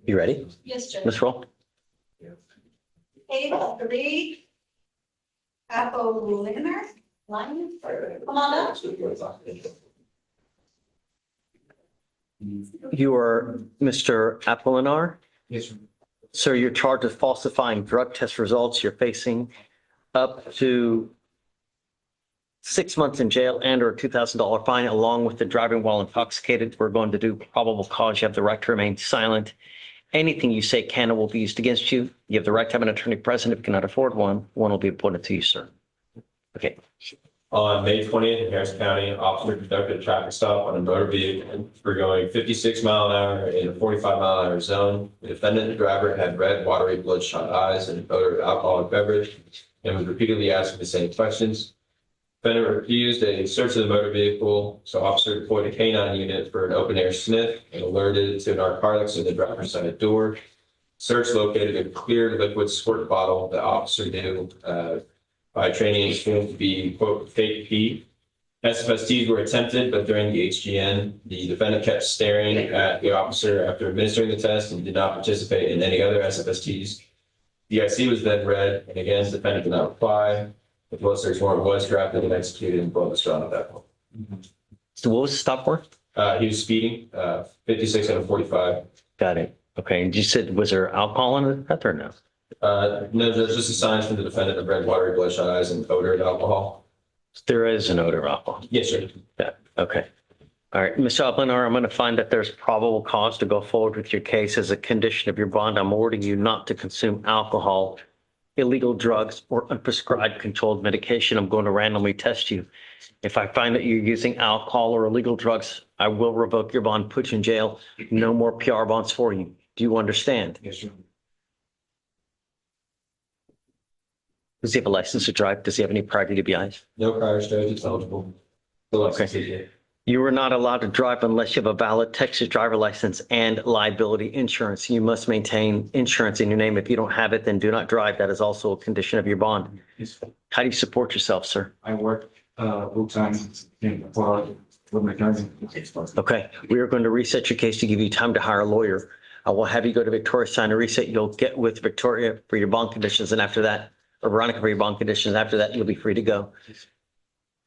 You ready? Yes, Judge. Let's roll. Case 3, Apollinaire, line, come on up. You are Mr. Apolinar. Yes, sir. Sir, you're charged with falsifying drug test results. You're facing up to 6 months in jail and or a $2,000 fine, along with the driving while intoxicated. We're going to do probable cause. You have the right to remain silent. Anything you say can or will be used against you. You have the right to have an attorney present. If you cannot afford one, one will be appointed to you, sir. Okay. On May 20th in Harris County, an officer conducted a traffic stop on a motor vehicle for going 56 mile an hour in a 45 mile an hour zone. The defendant and driver had red, watery, bloodshot eyes and an odor of alcoholic beverage and was repeatedly asking the same questions. Defendant refused a search of the motor vehicle, so officer deployed a canine unit for an open air sniff and alerted to narcotics in the driver's side door. Search located a clear liquid squirt bottle that officer knew by training experience to be, quote, fake pee. SFSTs were attempted, but during the HGN, the defendant kept staring at the officer after administering the test and did not participate in any other SFSTs. The IC was then read, and again, the defendant did not reply. The blood search warrant was drafted and executed in blood was drawn at that point. So what was the stop for? He was speeding, 56 and a 45. Got it. Okay. And you said, was there alcohol in the breath or no? No, there's just a sign from the defendant of red, watery, bloodshot eyes and odor of alcohol. There is an odor of alcohol. Yes, sir. Yeah. Okay. All right. Mr. Apolinar, I'm going to find that there's probable cause to go forward with your case as a condition of your bond. I'm ordering you not to consume alcohol, illegal drugs, or unprescribed controlled medication. I'm going to randomly test you. If I find that you're using alcohol or illegal drugs, I will revoke your bond, put you in jail. No more PR bonds for you. Do you understand? Yes, sir. Does he have a license to drive? Does he have any prior DWIs? No prior charges eligible. The license is yet. You are not allowed to drive unless you have a valid Texas driver license and liability insurance. You must maintain insurance in your name. If you don't have it, then do not drive. That is also a condition of your bond. Yes, How do you support yourself, sir? I work full time in Florida with my cousin. Okay, we are going to reset your case to give you time to hire a lawyer. I will have you go to Victoria, sign a reset. You'll get with Victoria for your bond conditions, and after that, or Veronica for your bond conditions. After that, you'll be free to go.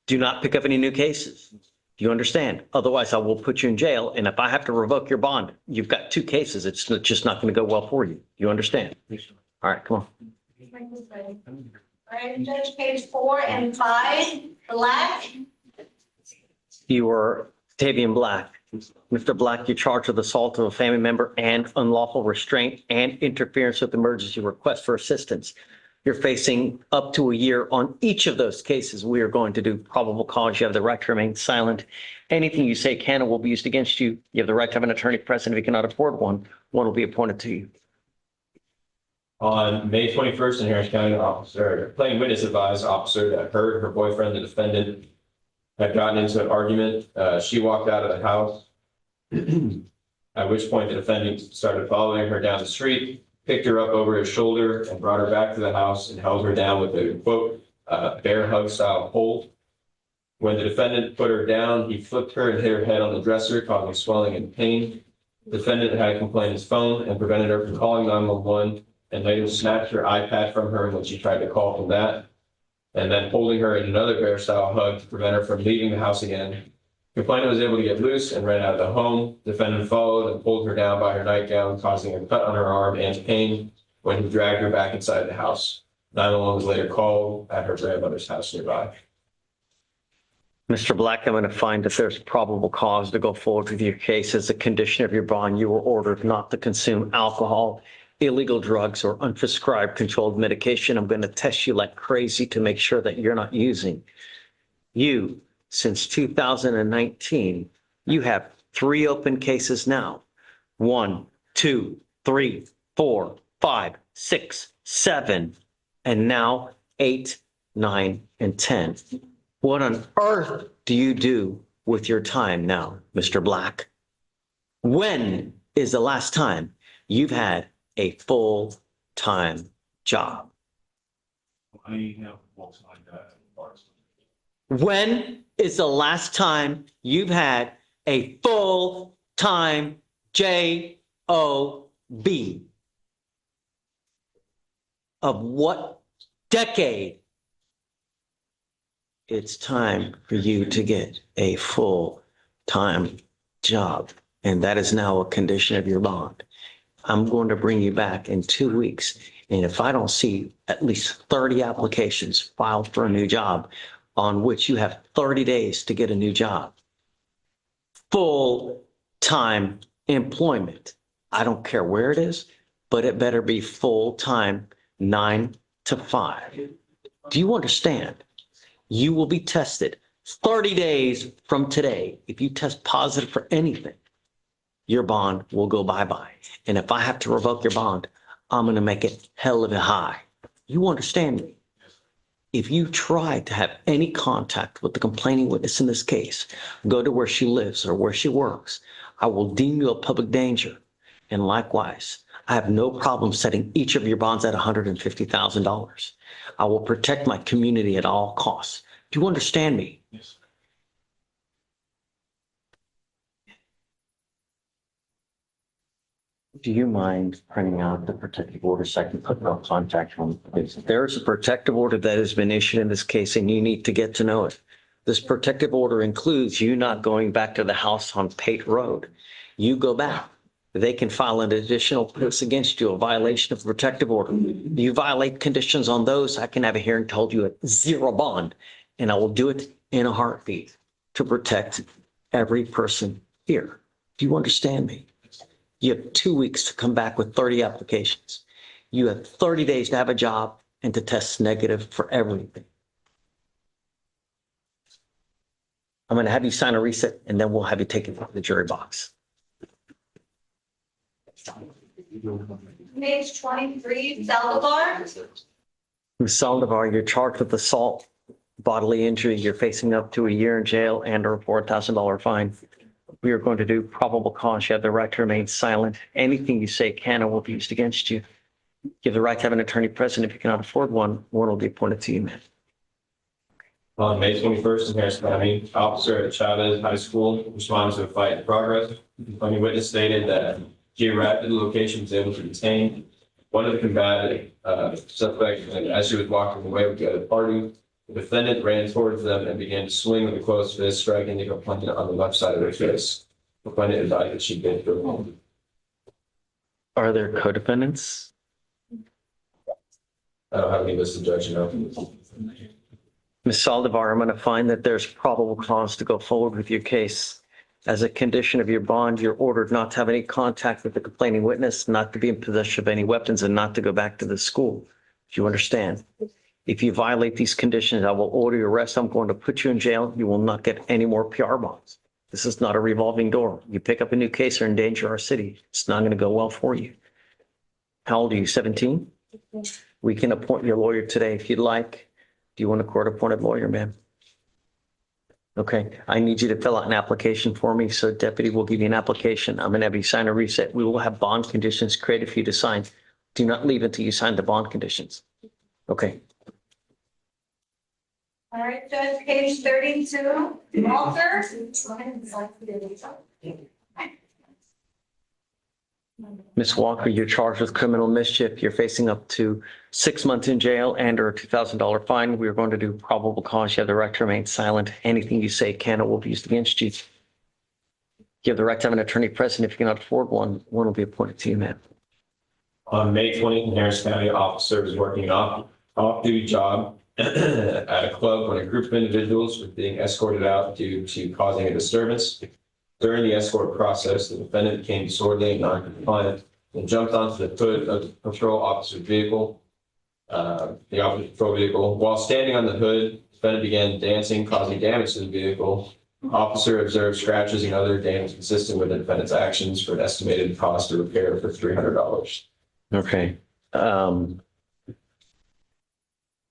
Do not pick up any new cases. Do you understand? Otherwise, I will put you in jail, and if I have to revoke your bond, you've got 2 cases. It's just not going to go well for you. You understand? Yes, sir. All right, come on. All right, Judge, page 4 and 5, Black. You are Tavian Black. Mr. Black, you're charged with assault of a family member and unlawful restraint and interference with emergency request for assistance. You're facing up to a year on each of those cases. We are going to do probable cause. You have the right to remain silent. Anything you say can or will be used against you. You have the right to have an attorney present. If you cannot afford one, one will be appointed to you. On May 21st in Harris County, officer, playing witness advised officer that heard her boyfriend, the defendant, had gotten into an argument. She walked out of the house, at which point the defendant started following her down the street, picked her up over his shoulder and brought her back to the house and held her down with a, quote, bear hug style hold. When the defendant put her down, he flipped her and hit her head on the dresser, causing swelling and pain. The defendant had complained his phone and prevented her from calling 911, and later snatched her iPad from her when she tried to call from that, and then holding her in another bear style hug to prevent her from leaving the house again. Complainant was able to get loose and ran out of the home. Defendant followed and pulled her down by her nightgown, causing a cut on her arm and pain when he dragged her back inside the house. 911 was later called at her grandmother's house nearby. Mr. Black, I'm going to find that there's probable cause to go forward with your case as a condition of your bond. You were ordered not to consume alcohol, illegal drugs, or unprescribed controlled medication. I'm going to test you like crazy to make sure that you're not using. You, since 2019, you have 3 open cases now. 1, 2, 3, 4, 5, 6, 7, and now 8, 9, and 10. What on earth do you do with your time now, Mr. Black? When is the last time you've had a full-time job? I have walks like that. When is the last time you've had a full-time job? be? Of what decade? It's time for you to get a full-time job. And that is now a condition of your bond. I'm going to bring you back in 2 weeks. And if I don't see at least 30 applications filed for a new job on which you have 30 days to get a new job, full-time employment, I don't care where it is, but it better be full-time, 9 to 5. Do you understand? You will be tested 30 days from today. If you test positive for anything, your bond will go bye-bye. And if I have to revoke your bond, I'm going to make it hell of a high. You understand me? If you try to have any contact with the complaining witness in this case, go to where she lives or where she works, I will deem you a public danger. And likewise, I have no problem setting each of your bonds at $150,000. I will protect my community at all costs. Do you understand me? Yes. Do you mind printing out the protective order so I can put no contact on? There is a protective order that has been issued in this case, and you need to get to know it. This protective order includes you not going back to the house on Pate Road. You go back. They can file an additional case against you, a violation of the protective order. You violate conditions on those, I can have a hearing told you at zero bond, and I will do it in a heartbeat to protect every person here. Do you understand me? You have 2 weeks to come back with 30 applications. You have 30 days to have a job and to test negative for everything. I'm going to have you sign a receipt, and then we'll have you taken to the jury box. Page 23, Saldivar. Ms. Saldivar, you're charged with assault, bodily injury. You're facing up to a year in jail and or a $4,000 fine. We are going to do probable cause. You have the right to remain silent. Anything you say can or will be used against you. You have the right to have an attorney present. If you cannot afford one will be appointed to you, ma'am. On May 21st in Harris County, officer at Chavez High School responded to a fight in progress. The complaining witness stated that he arrived at the location, was able to detain one of the combatant suspects, and as she was walking away with the other party, the defendant ran towards them and began to swing with a closed fist, striking the complainant on the left side of her face. The complainant advised that she'd been through a home. Are there co-defendants? I don't have any listed, Judge, no. Ms. Saldivar, I'm going to find that there's probable cause to go forward with your case. As a condition of your bond, you're ordered not to have any contact with the complaining witness, not to be in possession of any weapons, and not to go back to the school. Do you understand? If you violate these conditions, I will order your arrest. I'm going to put you in jail. You will not get any more PR bonds. This is not a revolving door. You pick up a new case or endanger our city. It's not going to go well for you. How old are you, 17? We can appoint your lawyer today if you'd like. Do you want a court-appointed lawyer, ma'am? Okay, I need you to fill out an application for me. So deputy will give you an application. I'm going to have you sign a reset. We will have bond conditions created for you to sign. Do not leave until you sign the bond conditions. Okay. All right, Judge, page 32, Walter. Ms. Walker, you're charged with criminal mischief. You're facing up to 6 months in jail and or a $2,000 fine. We are going to do probable cause. You have the right to remain silent. Anything you say can or will be used against you. You have the right to have an attorney present. If you cannot afford one will be appointed to you, ma'am. On May 20th in Harris County, officer was working an off-duty job at a club when a group of individuals were being escorted out due to causing a disturbance. During the escort process, the defendant became disorderly and non-compliant and jumped onto the hood of the patrol officer's vehicle. The officer's patrol vehicle. While standing on the hood, the defendant began dancing, causing damage to the vehicle. Officer observed scratches and other damage consistent with the defendant's actions for an estimated cost of repair for $300. Okay.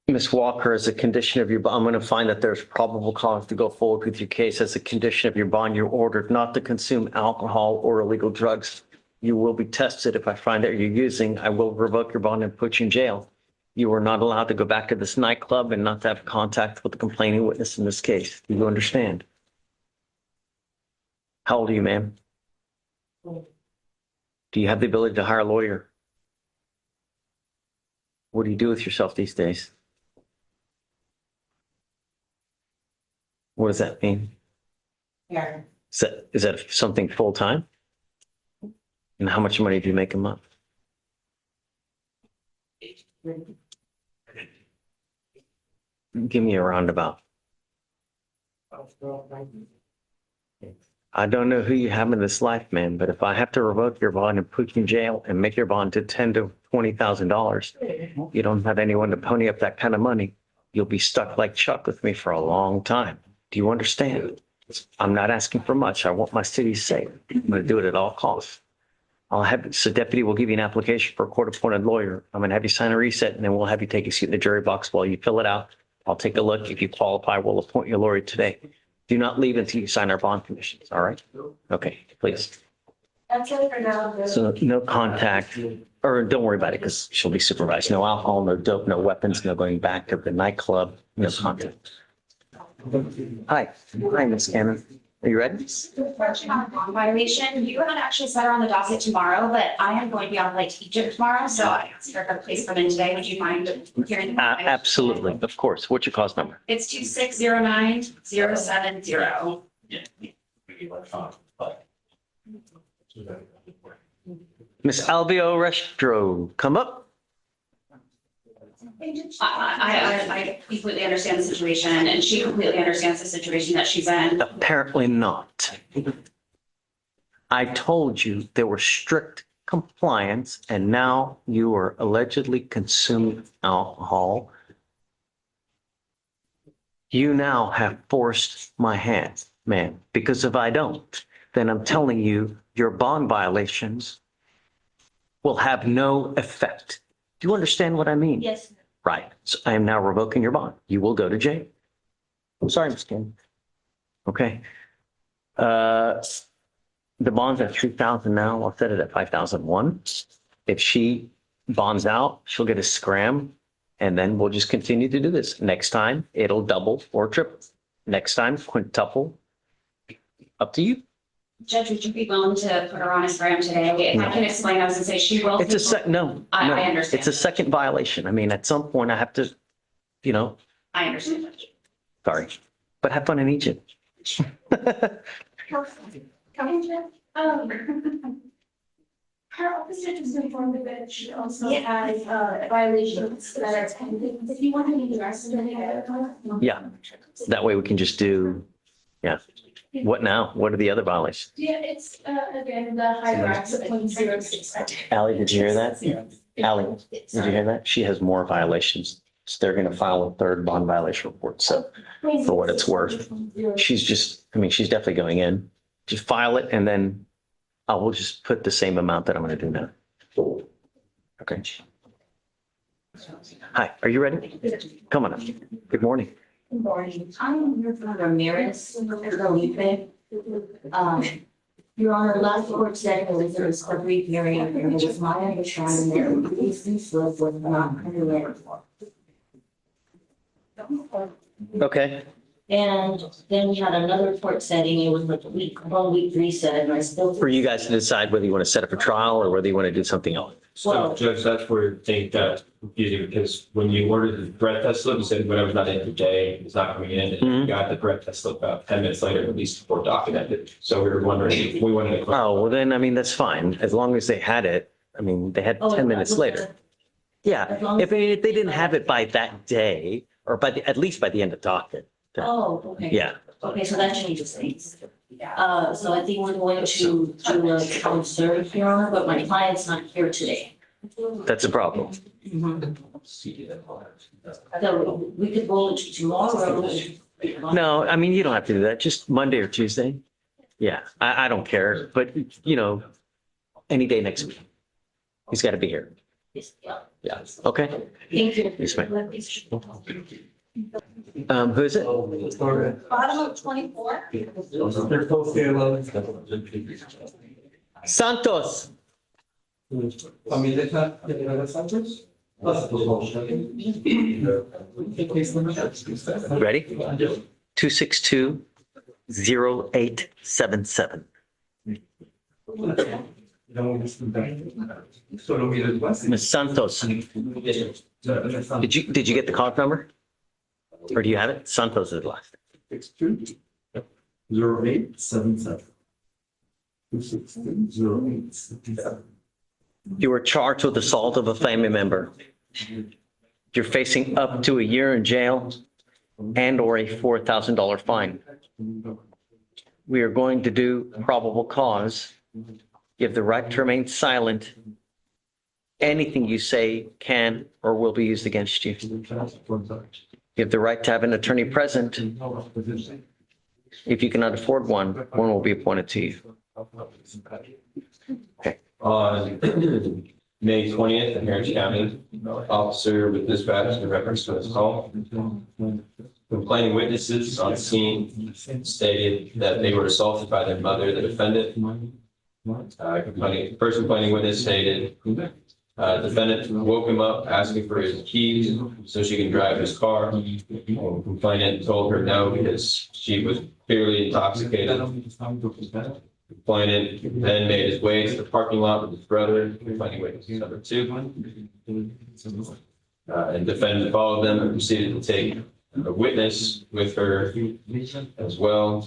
Ms. Walker, as a condition of your, I'm going to find that there's probable cause to go forward with your case. As a condition of your bond, you're ordered not to consume alcohol or illegal drugs. You will be tested. If I find that you're using, I will revoke your bond and put you in jail. You are not allowed to go back to this nightclub and not to have contact with the complaining witness in this case. Do you understand? How old are you, ma'am? Do you have the ability to hire a lawyer? What do you do with yourself these days? What does that mean? Here. Is that something full-time? And how much money do you make a month? Give me a roundabout. I don't know who you have in this life, man, but if I have to revoke your bond and put you in jail and make your bond to $10,000 to $20,000, you don't have anyone to pony up that kind of money. You'll be stuck like Chuck with me for a long time. Do you understand? I'm not asking for much. I want my city safe. I'm going to do it at all costs. So deputy will give you an application for a court-appointed lawyer. I'm going to have you sign a reset, and then we'll have you take a seat in the jury box while you fill it out. I'll take a look. If you qualify, we'll appoint you a lawyer today. Do not leave until you sign our bond conditions, all right? Okay, please. That's it for now. So no contact, or don't worry about it because she'll be supervised. No alcohol, no dope, no weapons, no going back to the nightclub, no contact. Hi, Miss Cannon. Are you ready? Violation, you had actually set her on the docket tomorrow, but I am going to be on flight to Egypt tomorrow, so I asked her to please come in today. Would you mind hearing? the violation? Absolutely, of course. What's your cause number? It's 2609070. Miss Alvio Restro, come up. I completely understand the situation, and she completely understands the situation that she's in. Apparently not. I told you there were strict compliance, and now you are allegedly consuming alcohol. You now have forced my hand, man, because if I don't, then I'm telling you your bond violations will have no effect. Do you understand what I mean? Yes. Right. So I am now revoking your bond. You will go to jail. I'm sorry, Ms. Kim. Okay. The bond's at 3,000 now. I'll set it at 5,001. If she bonds out, she'll get a scram, and then we'll just continue to do this. Next time, it'll double or triple. Next time, quintuple. Up to you. Judge, would you be willing to put her on a scram today? If I can explain, I was gonna say she will. It's a no. I understand. It's a second violation. I mean, at some point I have to, I understand, Judge. sorry, but have fun in Egypt. Her officer just informed me that she also has violations that are pending. If you want to be the rest of it. Yeah. That way we can just do, yeah. What now? What are the other violations? Yeah, it's again, the high rocks of 0.06. Ally, did you hear that? Ally, did you hear that? She has more violations. So they're going to file a third bond violation report. So for what it's worth, she's definitely going in. Just file it and then I will just put the same amount that I'm going to do now. Okay. Hi, are you ready? Come on up. Good morning. Good morning. I'm here from Ramirez, Felipe. Your Honor, last court said there was a discovery hearing, and it was my understanding that the PC slip was not permitted. Okay. And then we had another court setting, it was like a week, 1 week reset, and I still. For you guys to decide whether you want to set up a trial or whether you want to do something else. So Judge, that's where I think that's confusing because when you ordered the breath test slip, you said whatever's not in today is not coming in. And you got the breath test slip about 10 minutes later, at least before Docket ended. So we were wondering if we wanted to. Oh, well then, that's fine. As long as they had it. They had 10 minutes later. Yeah, if they didn't have it by that day or at least by the end of Docket. Oh, okay. Yeah. Okay, so that changes things. So I think we're going to serve, Your Honor, but my client's not here today. That's a problem. So we could roll it to tomorrow. No, you don't have to do that. Just Monday or Tuesday. Yeah, I don't care. But, any day next week. He's got to be here. Yes, yeah. Yeah. Okay. Thank you. Yes, ma'am. Who is it? Bottom of 24. Santos. Ready? 262-0877. Ms. Santos, did you get the card number? Or do you have it? Santos is last. 0877. 2620877. You were charged with assault of a family member. You're facing up to a year in jail and or a $4,000 fine. We are going to do probable cause. You have the right to remain silent. Anything you say can or will be used against you. You have the right to have an attorney present. If you cannot afford one, one will be appointed to you. On May 20th in Harris County, officer with dispatch in reference to his call. Complaining witnesses on scene stated that they were assaulted by their mother, the defendant. First complaining witness stated, defendant woke him up asking for his keys so she can drive his car. Complainant told her no because she was clearly intoxicated. Complainant then made his way to the parking lot with his brother, complaining witness number 2. And defendant followed them and proceeded to take a witness with her as well.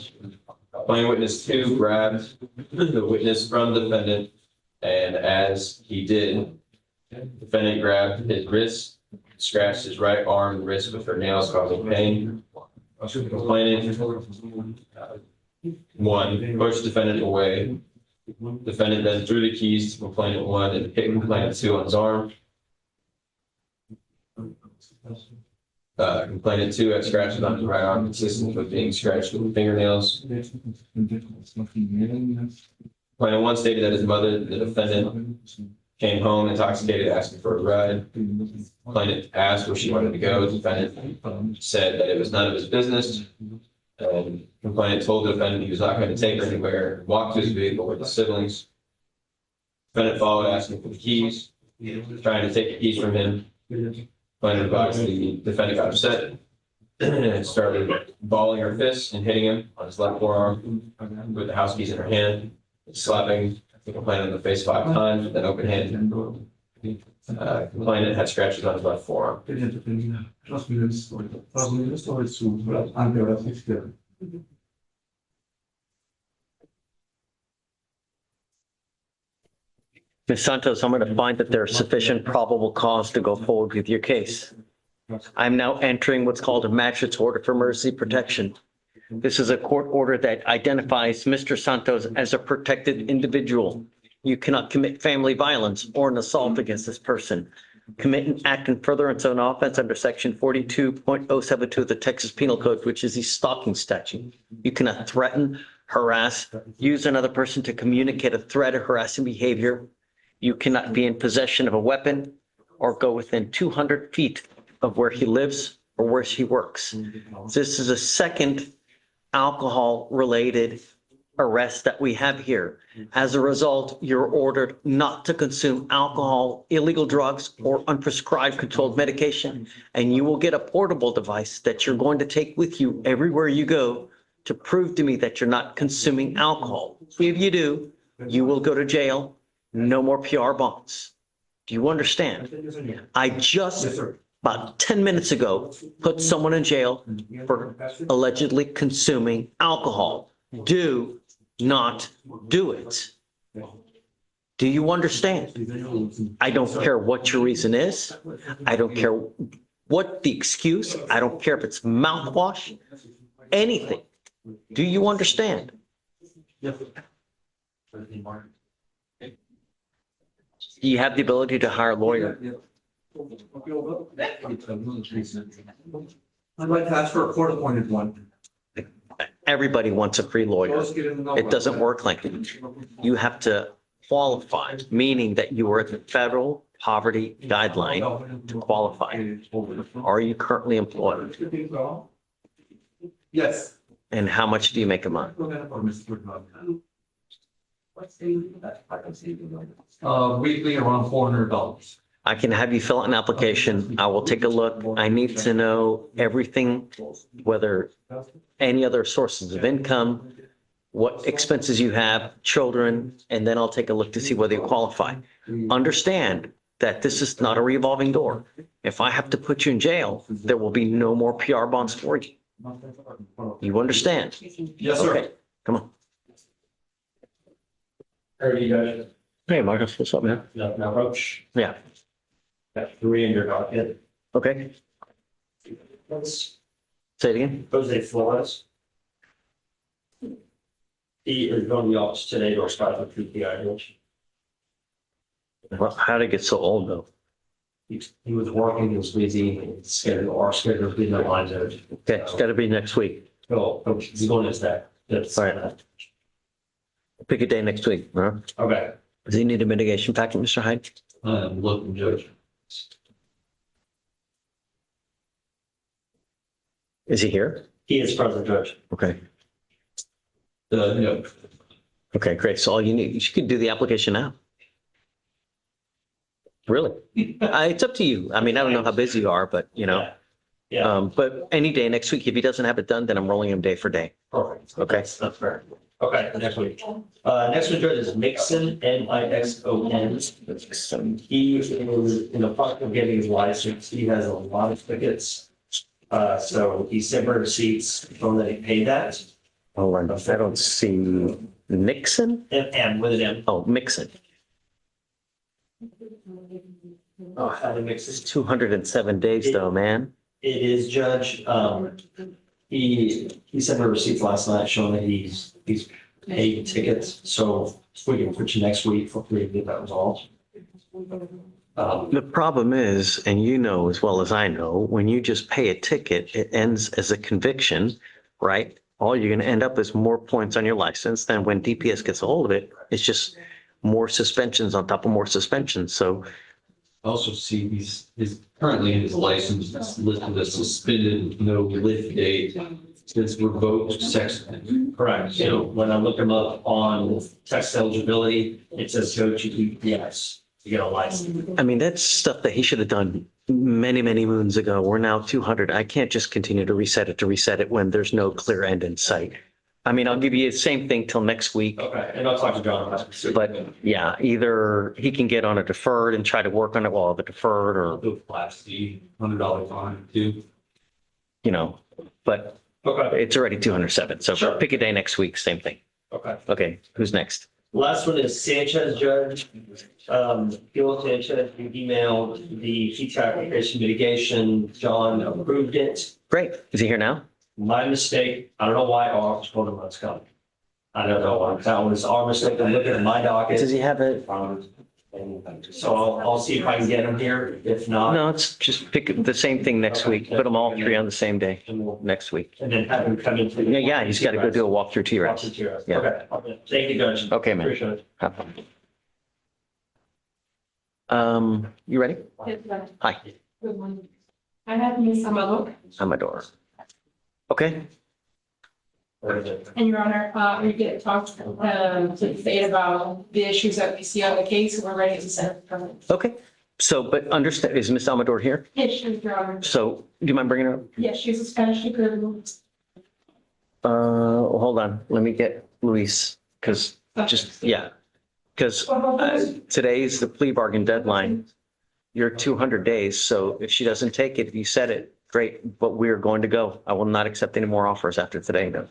Complaining witness 2 grabbed the witness from the defendant, and as he did, defendant grabbed his wrist, scratched his right arm and wrist with her nails, causing pain. Complainant 1 pushed defendant away. Defendant then threw the keys to complainant 1 and hit complainant 2 on his arm. Complainant 2 had scratches on his right arm consistent with being scratched with fingernails. Complainant 1 stated that his mother, the defendant, came home intoxicated asking for a ride. Complainant asked where she wanted to go. Defendant said that it was none of his business. And complainant told the defendant he was not going to take her anywhere, walked to his vehicle with his siblings. Defendant followed asking for the keys, trying to take the keys from him. Complainant advised the defendant got upset and started balling her fists and hitting him on his left forearm with the house keys in her hand, slapping the complainant in the face 5 times, then open handed. Complainant had scratches on his left forearm. Ms. Santos, I'm going to find that there's sufficient probable cause to go forward with your case. I'm now entering what's called a magistrate's order for emergency protection. This is a court order that identifies Mr. Santos as a protected individual. You cannot commit family violence or an assault against this person. Commit an act in furtherance of an offense under section 42.072 of the Texas Penal Code, which is the stalking statute. You cannot threaten, harass, use another person to communicate a threat or harassing behavior. You cannot be in possession of a weapon or go within 200 feet of where he lives or where he works. This is a second alcohol-related arrest that we have here. As a result, you're ordered not to consume alcohol, illegal drugs, or unprescribed controlled medication, and you will get a portable device that you're going to take with you everywhere you go to prove to me that you're not consuming alcohol. If you do, you will go to jail. No more PR bonds. Do you understand? I just about 10 minutes ago put someone in jail for allegedly consuming alcohol. Do not do it. Do you understand? I don't care what your reason is. I don't care what the excuse. I don't care if it's mouthwash, anything. Do you understand? You have the ability to hire a lawyer. I'd like to ask for a court-appointed one. Everybody wants a free lawyer. It doesn't work like that. You have to qualify, meaning that you are at the federal poverty guideline to qualify. Are you currently employed? Yes. And how much do you make a month? Weekly around $400. I can have you fill out an application. I will take a look. I need to know everything, whether any other sources of income, what expenses you have, children, and then I'll take a look to see whether you qualify. Understand that this is not a revolving door. If I have to put you in jail, there will be no more PR bonds for you. You understand? Yes, sir. Okay, come on. How are you guys? Hey, Marcus, what's up, man? Nothing approach. Yeah, Got 3 in your docket. okay. Say it again. Jose Flores. He is going to the office today to respond to PPI. Well, how'd it get so old though? He was working, he was busy, our schedule didn't align to. Okay, it's gotta be next week. So he's going to that. That's All right. Pick a day next week, huh? Okay. Does he need a mitigation packet, Mr. Hyde? Looking judge. Is he here? He is present judge. Okay, No. okay, great. So all you need, you could do the application now. Really? It's up to you. I mean, I don't know how busy you are, but you know, Yeah, but any day next week, if he doesn't have it done, then I'm rolling him day for day. perfect. Okay. That's fair. Okay, next week. Next one judge is Mixon, Mixon. He is in the process of getting his license. He has a lot of tickets. So he sent her receipts from that he paid that. Hold on, I don't see Nixon? And with an M. Oh, Mixon. Oh, how to mix It's this. 207 days though, man. It is judge. He sent me receipts last night showing that he's paid tickets. So we can put you next week for free to get that resolved. The problem is, and you know as well as I know, when you just pay a ticket, it ends as a conviction, right? All you're going to end up is more points on your license. Then when DPS gets a hold of it, it's just more suspensions on top of more suspensions. So Also see he's currently in his license, it's listed as suspended, no lift date. It's revoked sex offender. Correct. So when I look him up on text eligibility, it says go to DPS to get a license. I mean, that's stuff that he should have done many, many moons ago. We're now 200. I can't just continue to reset it when there's no clear end in sight. I mean, I'll give you the same thing till next week. Okay, and I'll talk to John about it. But yeah, either he can get on a deferred and try to work on it while the deferred or, The flash fee, $100 fine too. you know, but Okay, it's already 207. So Sure. pick a day next week, same thing. okay. Okay, who's next? Last one is Sanchez judge. Gil Sanchez, you emailed the fee application mitigation. John approved it. Great. Is he here now? My mistake. I don't know why our office told him what's coming. I don't know why. That was our mistake. I'm looking at my Does docket. he have it? So I'll see if I can get him here. If not, No, it's just pick the same thing next week. Put them all three on the same day and we'll, next week. and then have him come in. Yeah, yeah, he's got to go do a walkthrough T-Rex. Yeah. Okay. Thank you, Judge. Okay, man. Appreciate it. Have fun. You ready? Hi, Good morning. I have Ms. Amado, I'm Adora. Okay, and Your Honor, we get talked to the state about the issues that we see on the case. We're ready to set up permit. okay. So, but understand, is Miss Amador here? Yes, she's Your Honor. So do you mind bringing her up? Yes, she's a Spanish speaker. Hold on, let me get Luis, because just, yeah. Because today's the plea bargain deadline. You're 200 days, so if she doesn't take it, if you said it, great, but we're going to go. I will not accept any more offers after today, though,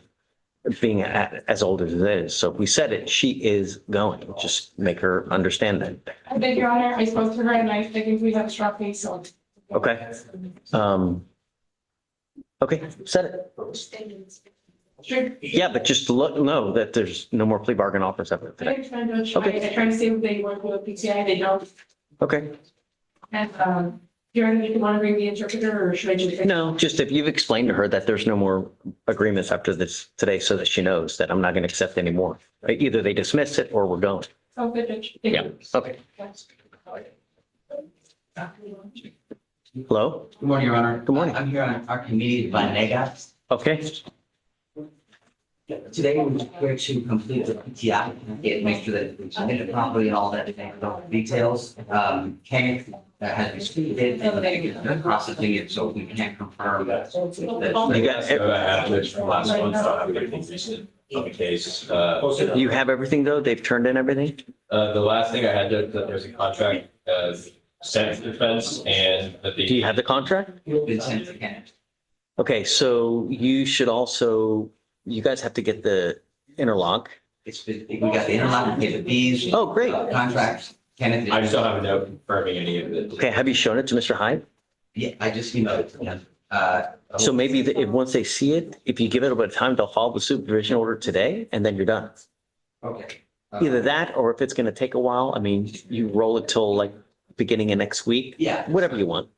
being as old as it is. So if we said it, she is going. Just make her understand that. I beg Your Honor, I spoke to her and I think we have a strong case, so. Okay. Okay, said it. Sure. Yeah, but just know that there's no more plea bargain offers after I today. understand, Judge. Okay. I try to see if they work with PCI, they don't. Okay. And, Your Honor, you want to bring the interpreter or should I just? No, just if you've explained to her that there's no more agreements after this today so that she knows that I'm not going to accept any more. Either they dismiss it or we're going. Oh, good, Judge. Thank Yeah, you. okay. Hello? Good morning, Your Honor. Good morning. I'm here on our committee by Nega. Okay, Today, we're here to complete the PTI, make sure that we submit it properly and all that details. Kenneth has received it, and they're processing it, so we can't confirm that. you got, So I have this from last month, so I have everything recent. on the case. You have everything though? They've turned in everything? The last thing I had, that there's a contract sent to defense and that Do you have the contract? Been sent to Kenneth. Okay, so you should also, you guys have to get the interlock. We got the interlock, we get the fees. Oh, great. Contracts. Kenneth. I still have a note confirming any of it. Okay, have you shown it to Mr. Hyde? Yeah, I just emailed it to him. So maybe if once they see it, if you give it a bit of time, they'll follow the supervision order today and then you're done. Okay. Either that, or if it's going to take a while, I mean, you roll it till like beginning of next week, Yeah. whatever you want.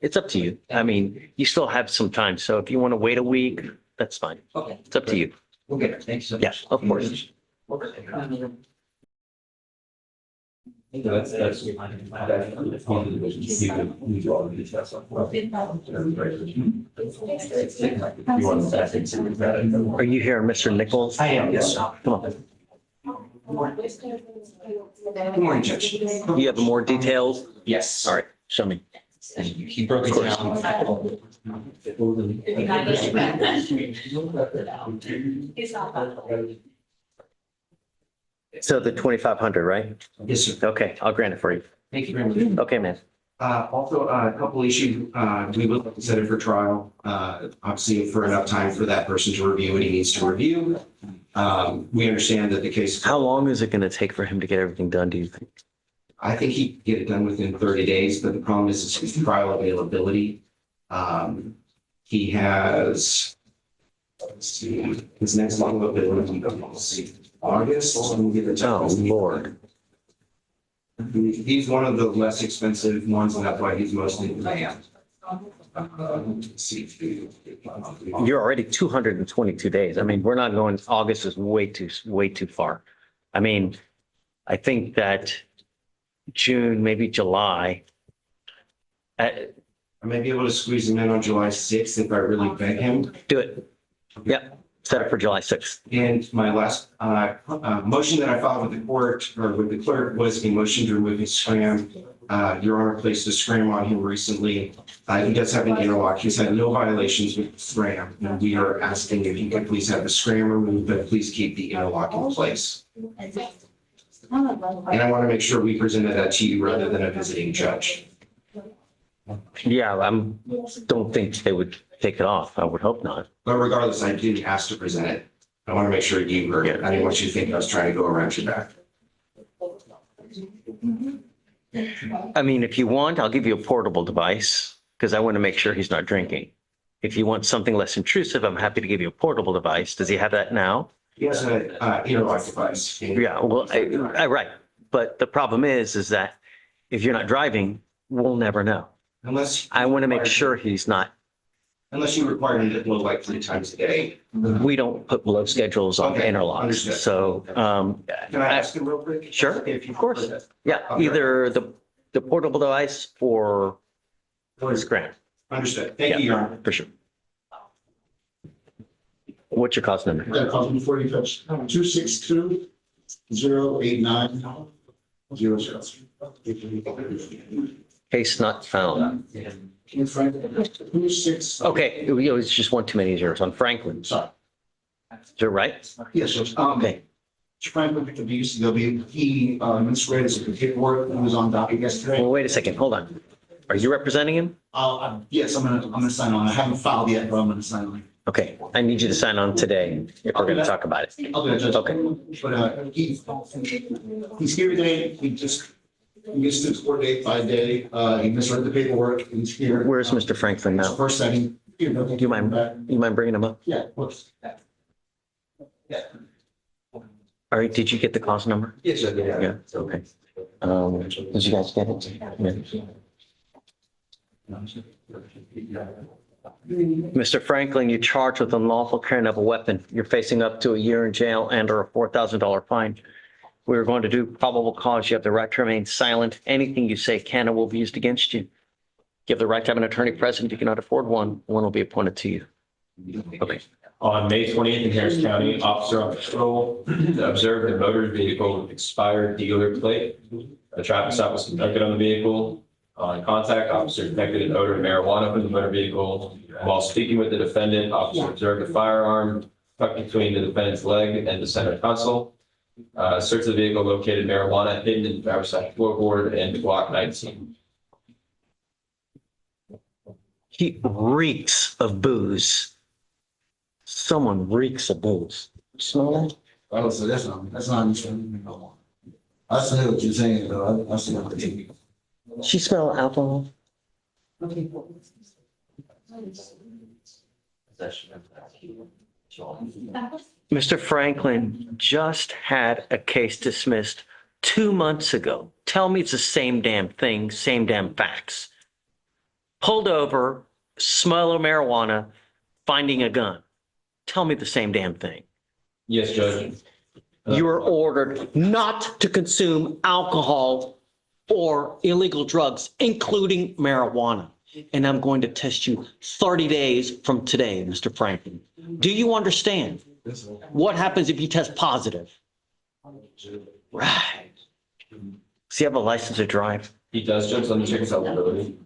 It's up to you. I mean, you still have some time. So if you want to wait a week, that's fine. Okay. It's up to you. We'll get it. Thanks so much. Yes, of course. That's. Are you here, Mr. Nichols? I am, yes. Come on. Good morning, Judge. You have more details? Yes. All right, show me. Thank you. He broke it down. So the 2,500, right? Yes, sir. Okay, I'll grant it for you. Thank you very much. Okay, man. Also, a couple issues, we would like to set it for trial, obviously for enough time for that person to review what he needs to review. We understand that the case, How long is it going to take for him to get everything done, do you think? I think he could get it done within 30 days, but the problem is his trial availability. He has, let's see, his next long availability, let's see, August. Let me get the Oh, Lord. He's one of the less expensive ones, and that's why he's mostly in demand. Let's see. You're already 222 days. I mean, we're not going, August is way too far. I mean, I think that June, maybe July. I may be able to squeeze him in on July 6th if I really beg him. Do it. Yep, set it for July 6th. And my last motion that I filed with the court or with the clerk was a motion to remove his scram. Your Honor placed a scram on him recently. He does have an interlock. He's had no violations with the scram. And we are asking if you could please have the scram removed, but please keep the interlock in place. And I want to make sure we presented that to you rather than a visiting judge. Yeah, don't think they would take it off. I would hope not. But regardless, I did ask to present it. I want to make sure you heard it. I didn't want you to think I was trying to go around your back. I mean, if you want, I'll give you a portable device because I want to make sure he's not drinking. If you want something less intrusive, I'm happy to give you a portable device. Does he have that now? He has an interlock device. Yeah, well, right. But the problem is that if you're not driving, we'll never know. Unless. I want to make sure he's not. Unless you require him to blow like 3 times a day. We don't put blow schedules on Okay, interlocks. understood. So, Can I ask him real quick? Sure, If you- of course. Yeah, Okay. either the portable device or his grant, Understood. Thank you, Your Honor. for sure. What's your cost number? That calls before you touch 262-089-00. Case not found. In front, 26. Okay, it was just one too many zeros on Franklin. Sorry. Is that right? Yes, sir. Okay, Franklin picked up the UCW. He misread his paperwork. He was on docket yesterday. well, wait a second, hold on. Are you representing him? Yes, I'm gonna sign on. I haven't filed yet, but I'm gonna sign on. Okay, I need you to sign on today if we're going to talk about it. I'll do that, Judge. Okay. But he's here today. He missed his court date by a day. He misread the paperwork. He's here. Where's Mr. Franklin His now? first setting. Do Do you mind bringing him up? Yeah, whoops. All right, did you get the cost number? Yes, sir. Yeah, okay. Did you guys get it? Yeah. Mr. Franklin, you're charged with unlawful carrying of a weapon. You're facing up to a year in jail and or a $4,000 fine. We're going to do probable cause. You have the right to remain silent. Anything you say can and will be used against you. You have the right to have an attorney present. If you cannot afford one will be appointed to you. Okay. On May 20th in Harris County, officer on patrol observed a motor vehicle with expired dealer plate. A traffic stop was conducted on the vehicle. On contact, officer detected an odor of marijuana from the motor vehicle. While speaking with the defendant, officer observed a firearm tucked between the defendant's leg and the center console. Search of the vehicle located marijuana hidden in the driver's side floorboard and Glock 19. He reeks of booze. Someone reeks of booze. Smell that? Oh, so that's not. I see what you're saying, though. I see what you're saying. She smell alcohol? Mr. Franklin just had a case dismissed 2 months ago. Tell me it's the same damn thing, same damn facts. Pulled over, smell of marijuana, finding a gun. Tell me the same damn thing. Yes, Judge. You are ordered not to consume alcohol or illegal drugs, including marijuana. And I'm going to test you 30 days from today, Mr. Franklin. Do you understand? What happens if you test positive? Right. Does he have a license to drive? He does, Judge. Let me check his eligibility.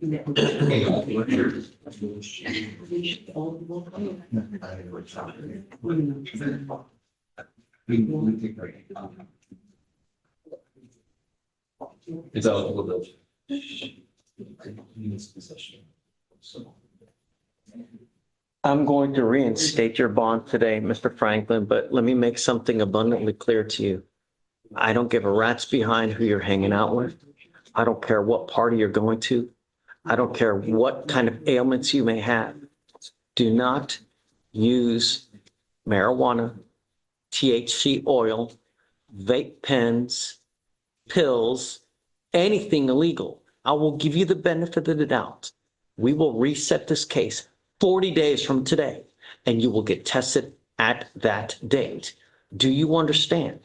It's eligible, Judge. I'm going to reinstate your bond today, Mr. Franklin, but let me make something abundantly clear to you. I don't give a rat's behind who you're hanging out with. I don't care what party you're going to. I don't care what kind of ailments you may have. Do not use marijuana, THC oil, vape pens, pills, anything illegal. I will give you the benefit of the doubt. We will reset this case 40 days from today, and you will get tested at that date. Do you understand?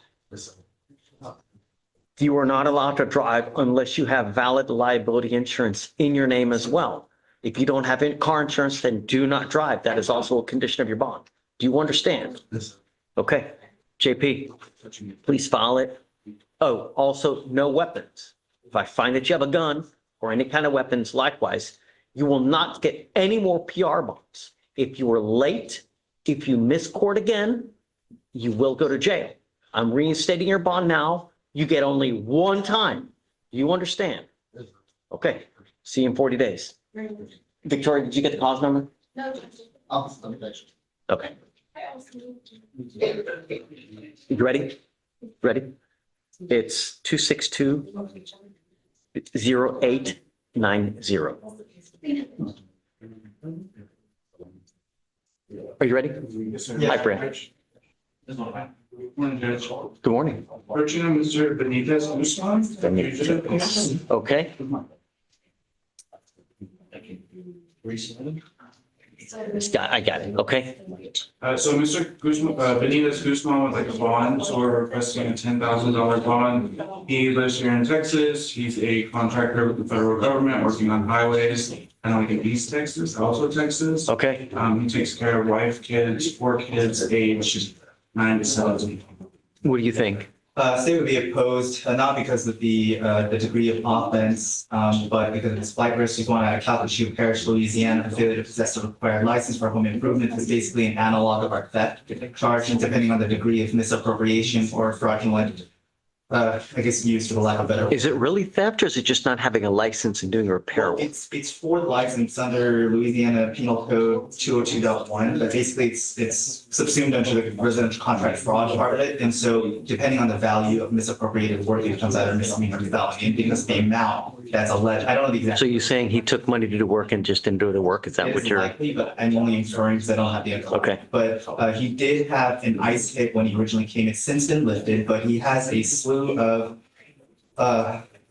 You are not allowed to drive unless you have valid liability insurance in your name as well. If you don't have car insurance, then do not drive. That is also a condition of your bond. Do you understand? Okay. JP, please file it. Oh, also no weapons. If I find that you have a gun or any kind of weapons, likewise, you will not get any more PR bonds. If you are late, if you miss court again, you will go to jail. I'm reinstating your bond now. You get only one time. You understand? Okay. See you in 40 days. Victoria, did you get the cause number? No. Okay. You ready? Ready? It's 262-0890. Are you ready? Hi, Brad. Morning, Judge. Good morning. Approaching Mr. Benitez Guzman. Okay. I got it. Okay. So Mr. Guzman, Benitez Guzman would like a bond, so we're requesting a $10,000 bond. He lives here in Texas. He's a contractor with the federal government working on highways and like in East Texas, also Texas. Okay. He takes care of wife, kids, 4 kids, age 9 to 17. What do you think? State would be opposed, not because of the degree of offense, but because of his flight risk. He's going out of Calcasieu Parish, Louisiana, for failure to possess a required license for home improvement is basically an analog of our theft charge, and depending on the degree of misappropriation or fraudulent, use for the lack of better. Is it really theft or is it just not having a license and doing a repair? It's for the license under Louisiana Penal Code 202.1, but basically it's subsumed under the residential contract fraud part of it. And so depending on the value of misappropriated work, it comes out of misdemeanor to felony. And because the amount that's alleged, I don't know the exact. So you're saying he took money to do work and just didn't do the work? Is that what It's you're? likely, but I'm only inferring because I don't have the info. Okay. But he did have an ICE hit when he originally came. It's since been lifted, but he has a slew of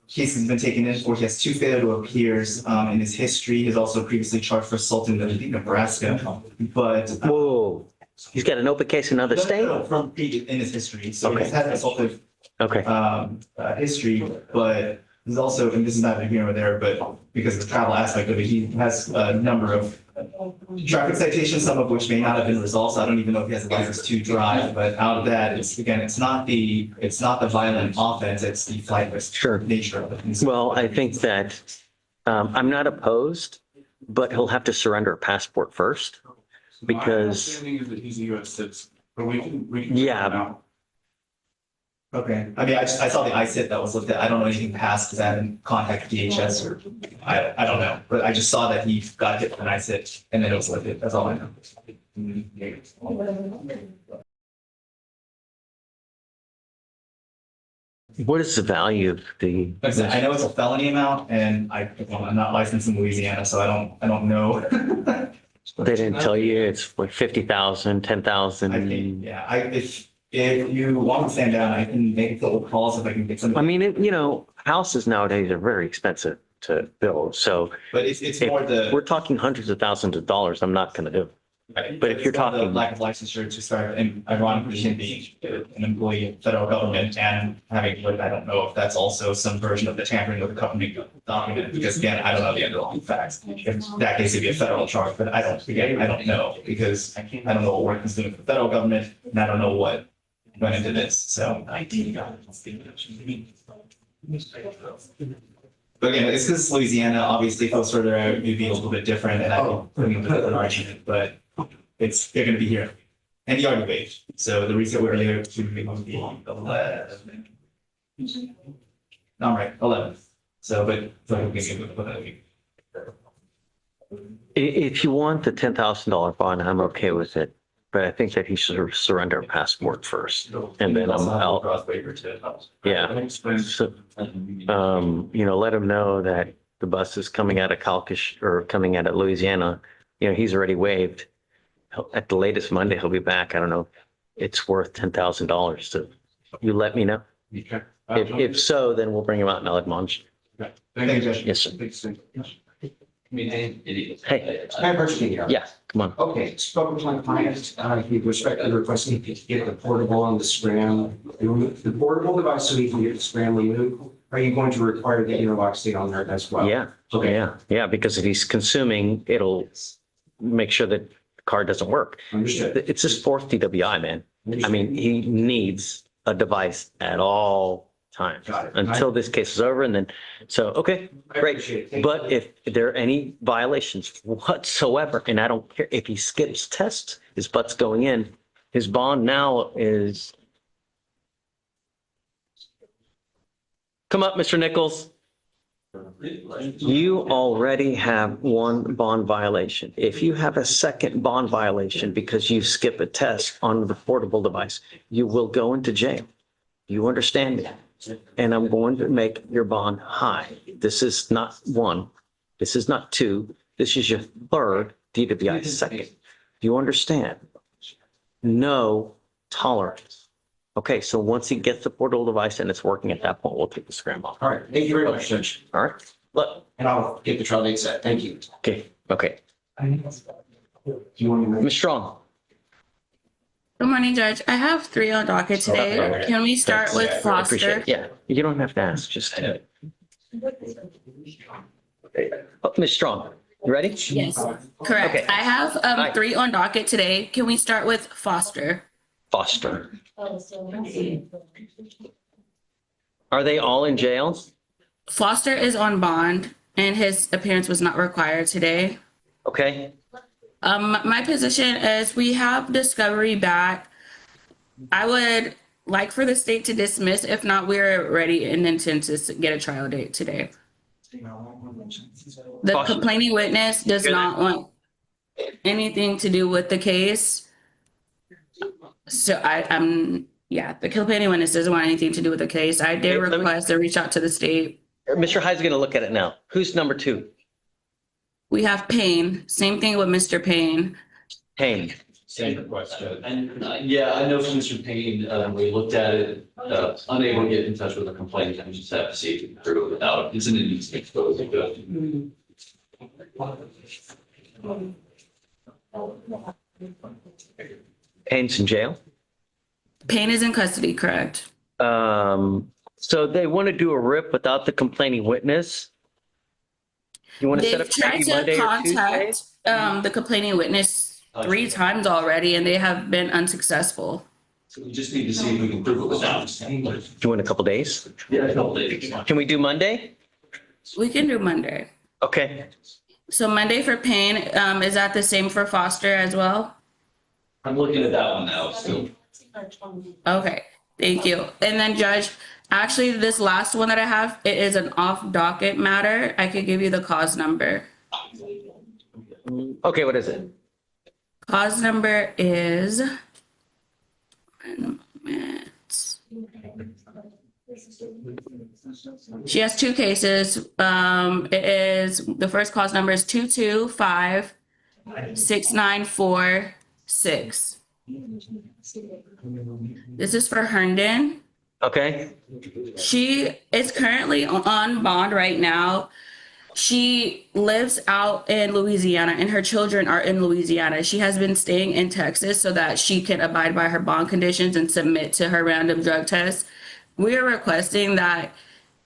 cases he's been taken in for. He has 2 failure to appears in his history. He's also previously charged for assault in Nebraska. But Whoa, he's got an open case in another state? from in his history. So Okay. he's had an assaultive Okay. history, but he's also, and this is not here or there, but because of the travel aspect of it, he has a number of traffic citations, some of which may not have been resolved. So I don't even know if he has a license to drive, but out of that, it's not the violent offense, it's the flight risk nature of it. And so- Well, I think that I'm not opposed, but he'll have to surrender a passport first My because, understanding is that he's a U.S. citizen. But we can. Yeah. Now. Okay, I mean, I saw the ISIT that was looked at. I don't know anything past because I haven't contacted DHS or I don't know. But I just saw that he got hit with an ISIT and then it was lifted. That's all I know. What is the value of the? Like I said, I know it's a felony amount and I'm not licensed in Louisiana, so I don't know. They didn't tell you it's like 50,000, 10,000. I think, yeah, if you want to stand down, I can make a couple calls if I can get some. I mean, houses nowadays are very expensive to build. So But it's more we're talking hundreds of thousands of dollars. I'm not going to do it. But if you're it's more the talking- lack of licensure to start, and ironically, him being an employee of federal government and having, I don't know if that's also some version of the tampering with the government document, because again, I don't know the underlying facts. If that case would be a federal charge, but I don't know, because I don't know what work is doing for the federal government, and I don't know what went into this, so. But again, it's because it's Louisiana, obviously, if it was further out, it'd be a little bit different, and I'd be putting up with an argument, but they're gonna be here. And the already waived, so the reason we're here to be on the 11. All right, 11. So, but we can give it. If you want the $10,000 bond, I'm okay with it. But I think that he should surrender a passport first, and then I'll. Cross waiver to. Yeah. So, let him know that the bus is coming out of Calcasieu or coming out of Louisiana. He's already waived. At the latest Monday, he'll be back. I don't know. It's worth $10,000. So you let me know. Okay. If so, then we'll bring him out and I'll admonish. Okay. Thank you, Judge. Yes, sir. Hey, I appreciate it. yeah, come on. Okay, spoke with my client, he respectfully requesting to get the portable on the scram, the portable device so he can get the scram removed. Are you going to require the interlock stay on there as well? Yeah, Okay. yeah, because if he's consuming, it'll make sure that the car doesn't work. Understood. It's his fourth DWI, man. I mean, he needs a device at all times Got it. until this case is over. And then, okay, I great. appreciate it. Thank But you. if there are any violations whatsoever, and I don't care if he skips tests, his butt's going in, his bond now is. Come up, Mr. Nichols. You already have one bond violation. If you have a second bond violation because you skip a test on the portable device, you will go into jail. You understand me? And I'm going to make your bond high. This is not one. This is not two. This is your third DWI second. Do you understand? No tolerance. Okay, so once he gets the portable device and it's working at that point, we'll take the scram off. All right, thank you very much, Judge. All right? Look, And I'll get the trial date set. Thank you. okay. Do you want me to? Ms. Strong. Good morning, Judge. I have 3 on docket today. Can we start with I appreciate Foster? it. Yeah, you don't have to ask, just. Ms. Strong, you ready? Yes, correct. Okay. I have Hi. 3 on docket today. Can we start with Foster? Foster. Are they all in jail? Foster is on bond and his appearance was not required today. Okay, My position is we have discovery back. I would like for the state to dismiss. If not, we're ready and intend to get a trial date today. The Foster. complaining witness does Good. not want anything to do with the case. So the complaining witness doesn't want anything to do with the case. I did Okay, let me- request to reach out to the state. Mr. Hyde's gonna look at it now. Who's number 2? We have Payne, same thing with Mr. Payne. Payne. Same request, Judge. And yeah, I know from Mr. Payne, we looked at it, unable to get in touch with the complainant, we just have to see if we can prove it without, isn't it needs to be exposed? Payne's in jail. Payne is in custody, correct? So they want to do a RIP without the complaining witness? You want to set They've up tried maybe to Monday or Tuesday? contact the complaining witness 3 times already and they have been unsuccessful. So we just need to see if we can prove it without. Do you want a couple days? Yeah, a couple days. Can we do Monday? We can do Monday. Okay. So Monday for Payne, is that the same for Foster as well? I'm looking at that one now, still. Okay, thank you. And then Judge, actually, this last one that I have, it is an off docket matter. I could give you the cause number. Okay, what is it? Cause number is, 1 moment. She has two cases. It is, the first cause number is 2256946. This is for Herndon. Okay, She is currently on bond right now. She lives out in Louisiana and her children are in Louisiana. She has been staying in Texas so that she can abide by her bond conditions and submit to her random drug test. We are requesting that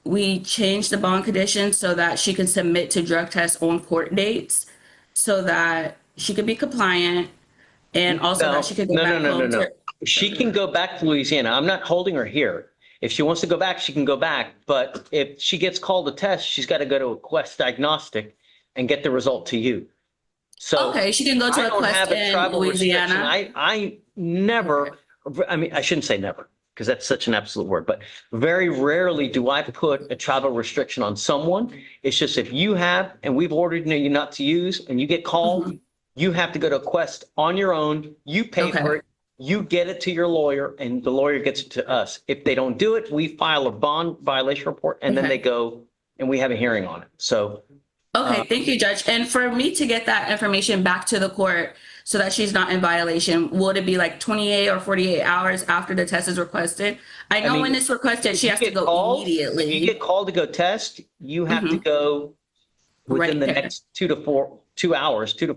we change the bond conditions so that she can submit to drug tests on court dates so that she could be compliant and also that she could go back home to. She can go back to Louisiana. I'm not holding her here. If she wants to go back, she can go back. But if she gets called a test, she's got to go to a Quest diagnostic and get the result to you. So Okay, she can go to I a don't Quest have a in travel restriction. Louisiana. I never, I mean, I shouldn't say never because that's such an absolute word, but very rarely do I put a travel restriction on someone. It's just if you have, and we've ordered you not to use, and you get called, you have to go to a Quest on your own. You pay for it. You get it to your lawyer and the lawyer gets it to us. If they don't do it, we file a bond violation report and then they go and we have a hearing on it. So. Okay, thank you, Judge. And for me to get that information back to the court so that she's not in violation, would it be like 28 or 48 hours after the test is requested? I know when it's requested, she has to go immediately. You get called to go test, you have to go within the next 2 to 4 hours to go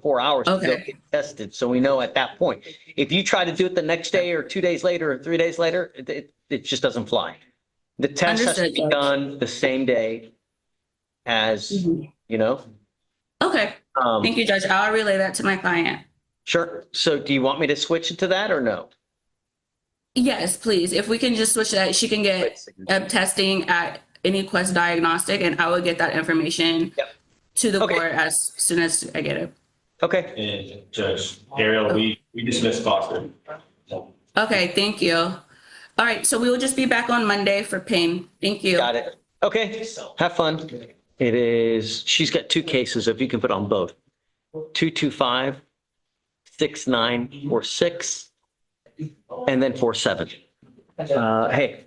get tested. So we know at that point. If you try to do it the next day or 2 days later or 3 days later, it just doesn't fly. The test has to be done the same day as, you know. Okay. Thank you, Judge. I'll relay that to my client. Sure. So do you want me to switch it to that or no? Yes, please. If we can just switch that, she can get testing at any Quest diagnostic and I will get that information to the court as soon as I get it. Okay. And Judge Ariel, we dismissed Foster. Okay, thank you. All right, so we will just be back on Monday for Payne. Thank you. Got it. Okay, have fun. It is, she's got two cases, if you can put on both. 225-6946 and then 47. Hey,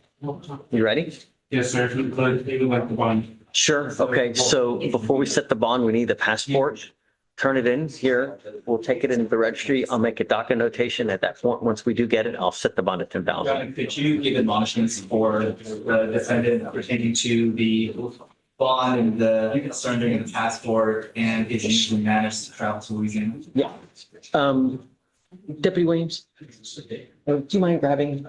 you ready? Yes, sir. If you could, maybe like the bond. Sure. Okay, so before we set the bond, we need the passport. Turn it in here. We'll take it into the registry. I'll make a docket notation at that point. Once we do get it, I'll set the bond at 10,000. Could you give admonishments for the defendant pertaining to the bond and the surrendering of the passport and if you managed to travel to Louisiana? Yeah. Deputy Williams, do you mind grabbing,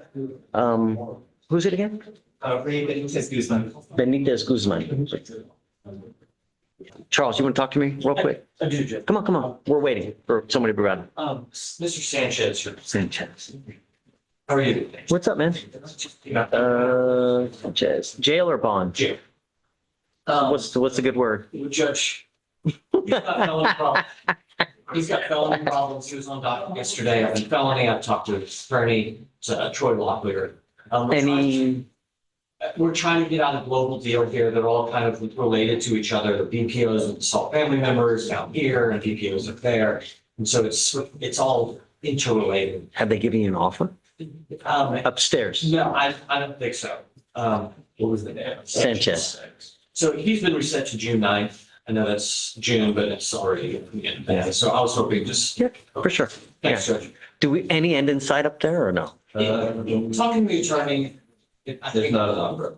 who's it again? Ray Benitez Guzman. Benitez Guzman. Charles, you want to talk to me real quick? I do, Judge. Come on. We're waiting for somebody to be around. Mr. Sanchez, sir. Sanchez. How are you today? What's up, man? Sanchez, jail or bond? Jail. What's the good word? Judge, he's got felony problems. He's got felony problems. He was on docket yesterday. On felony, I've talked to his attorney, Troy Locklear. We're trying to get on a global deal here. They're all kind of related to each other. The BPOs with the Salt family members down here and BPOs up there. And so it's all interrelated. Have they given you an offer? Upstairs. No, I don't think so. What was the name? Sanchez. So he's been reset to June 9th. I know that's June, but it's already in May. So I was hoping just. Yeah, for sure. Thanks, Judge. Do we, any end in sight up there or no? Talking to the attorney. There's not a number.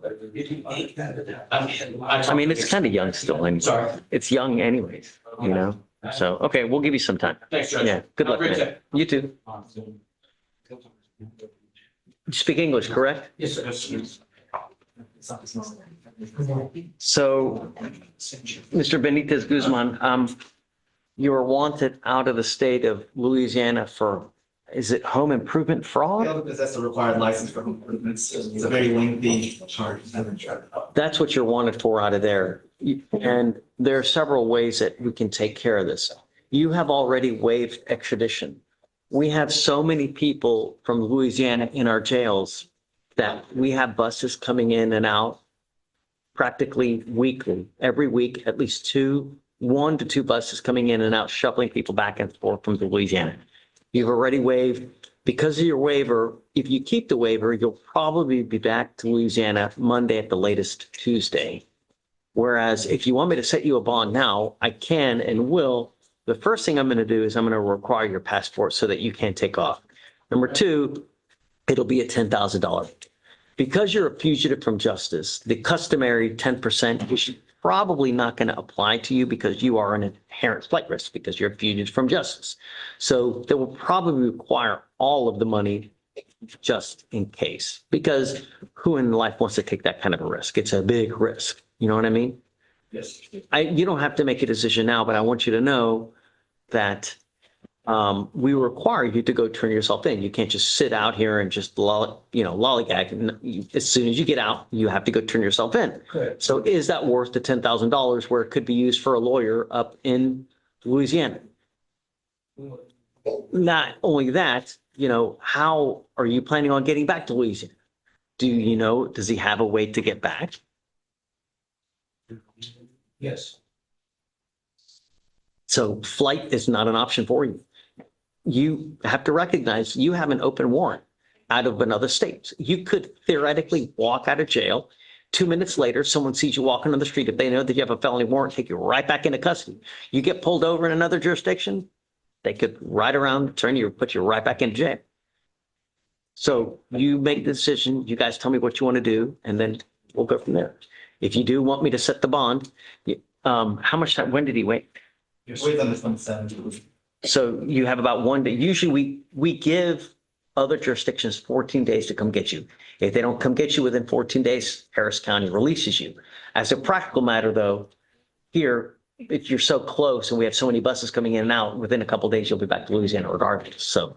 I mean, it's kind of young still. And Sorry. it's young anyways, you know? So, okay, we'll give you some time. Thanks, Judge. Yeah, good luck, Have a great man. day. You too. You speak English, correct? Yes, sir. So, Mr. Benitez Guzman, you were wanted out of the state of Louisiana for, is it home improvement fraud? Failed to possess a required license for home improvements. It's a very lengthy charge. That's what you're wanted for out of there. And there are several ways that we can take care of this. You have already waived extradition. We have so many people from Louisiana in our jails that we have buses coming in and out practically weekly. Every week, at least 1 to 2 buses coming in and out, shuttling people back and forth from Louisiana. You've already waived. Because of your waiver, if you keep the waiver, you'll probably be back to Louisiana Monday at the latest Tuesday. Whereas if you want me to set you a bond now, I can and will. The first thing I'm going to do is I'm going to require your passport so that you can't take off. Number 2, it'll be a $10,000. Because you're a fugitive from justice, the customary 10% is probably not going to apply to you because you are an inherent flight risk because you're a fugitive from justice. So they will probably require all of the money just in case, because who in life wants to take that kind of a risk? It's a big risk. You know what I mean? Yes. You don't have to make a decision now, but I want you to know that we require you to go turn yourself in. You can't just sit out here and just lollygag. As soon as you get out, you have to go turn yourself in. Good. So is that worth the $10,000 where it could be used for a lawyer up in Louisiana? Not only that, how are you planning on getting back to Louisiana? Does he have a way to get back? Yes. So flight is not an option for you. You have to recognize you have an open warrant out of another state. You could theoretically walk out of jail. 2 minutes later, someone sees you walking on the street. If they know that you have a felony warrant, take you right back into custody. You get pulled over in another jurisdiction, they could ride around, turn you, put you right back in jail. So you make the decision. You guys tell me what you want to do, and then we'll go from there. If you do want me to set the bond, how much time, when did he wait? Wait on this one, 7. So you have about 1 day. Usually we give other jurisdictions 14 days to come get you. If they don't come get you within 14 days, Harris County releases you. As a practical matter, though, here, if you're so close and we have so many buses coming in and out, within a couple of days, you'll be back to Louisiana regardless. So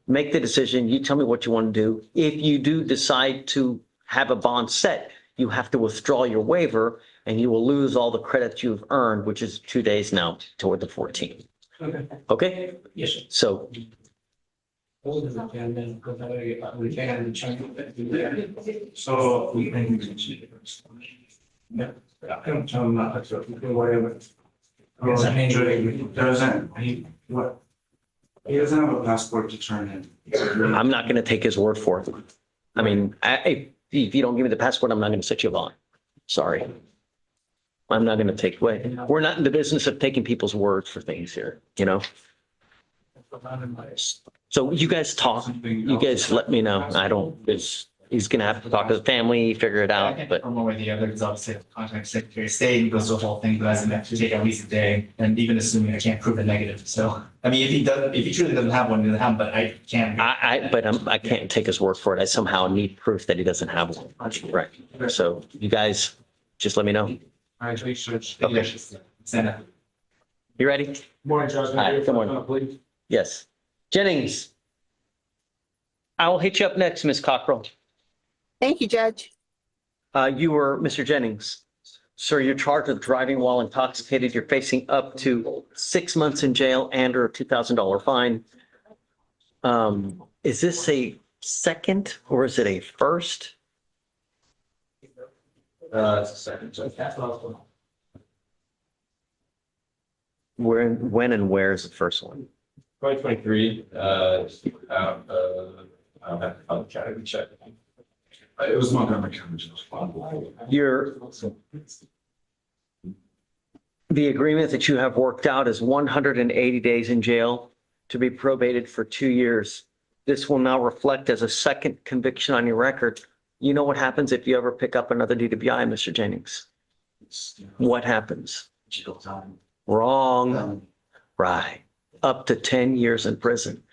make the decision. You tell me what you want to do. If you do decide to have a bond set, you have to withdraw your waiver and you will lose all the credit you've earned, which is 2 days now toward the 14th. Okay. Okay? Yes, sir. So So we think. Yeah, I don't tell him not to, whatever. What? He doesn't have a passport to turn in. I'm not going to take his word for it. I mean, if you don't give me the passport, I'm not going to set you a bond. Sorry. I'm not going to take away. We're not in the business of taking people's words for things here, So you guys talk, you guys let me know. He's going to have to talk to the family, figure it I out, can't but confirm one way or the other, because obviously I have to contact Secretary of State and goes through the whole thing, but that's going to take at least a day, and even assuming I can't prove a negative. So, I mean, if he truly doesn't have one, he doesn't have one, but I can't. I can't take his word for it. I somehow need proof that he doesn't have one. Right. So you guys just let me know. All right, please search. Okay. Send it. You ready? Morning, Judge. All right, come on. Please. Yes. Jennings. I will hit you up next, Ms. Cockrell. Thank you, Judge. You were Mr. Jennings. Sir, you're charged with driving while intoxicated. You're facing up to 6 months in jail and or a $2,000 fine. Is this a second or is it a first? It's a second. When and where is the first one? 2023, I'll have to check. It was Montgomery County. The agreement that you have worked out is 180 days in jail to be probated for 2 years. This will now reflect as a second conviction on your record. You know what happens if you ever pick up another DWI, Mr. Jennings? What happens? Jail time. Wrong. Right. Up to 10 years in prison.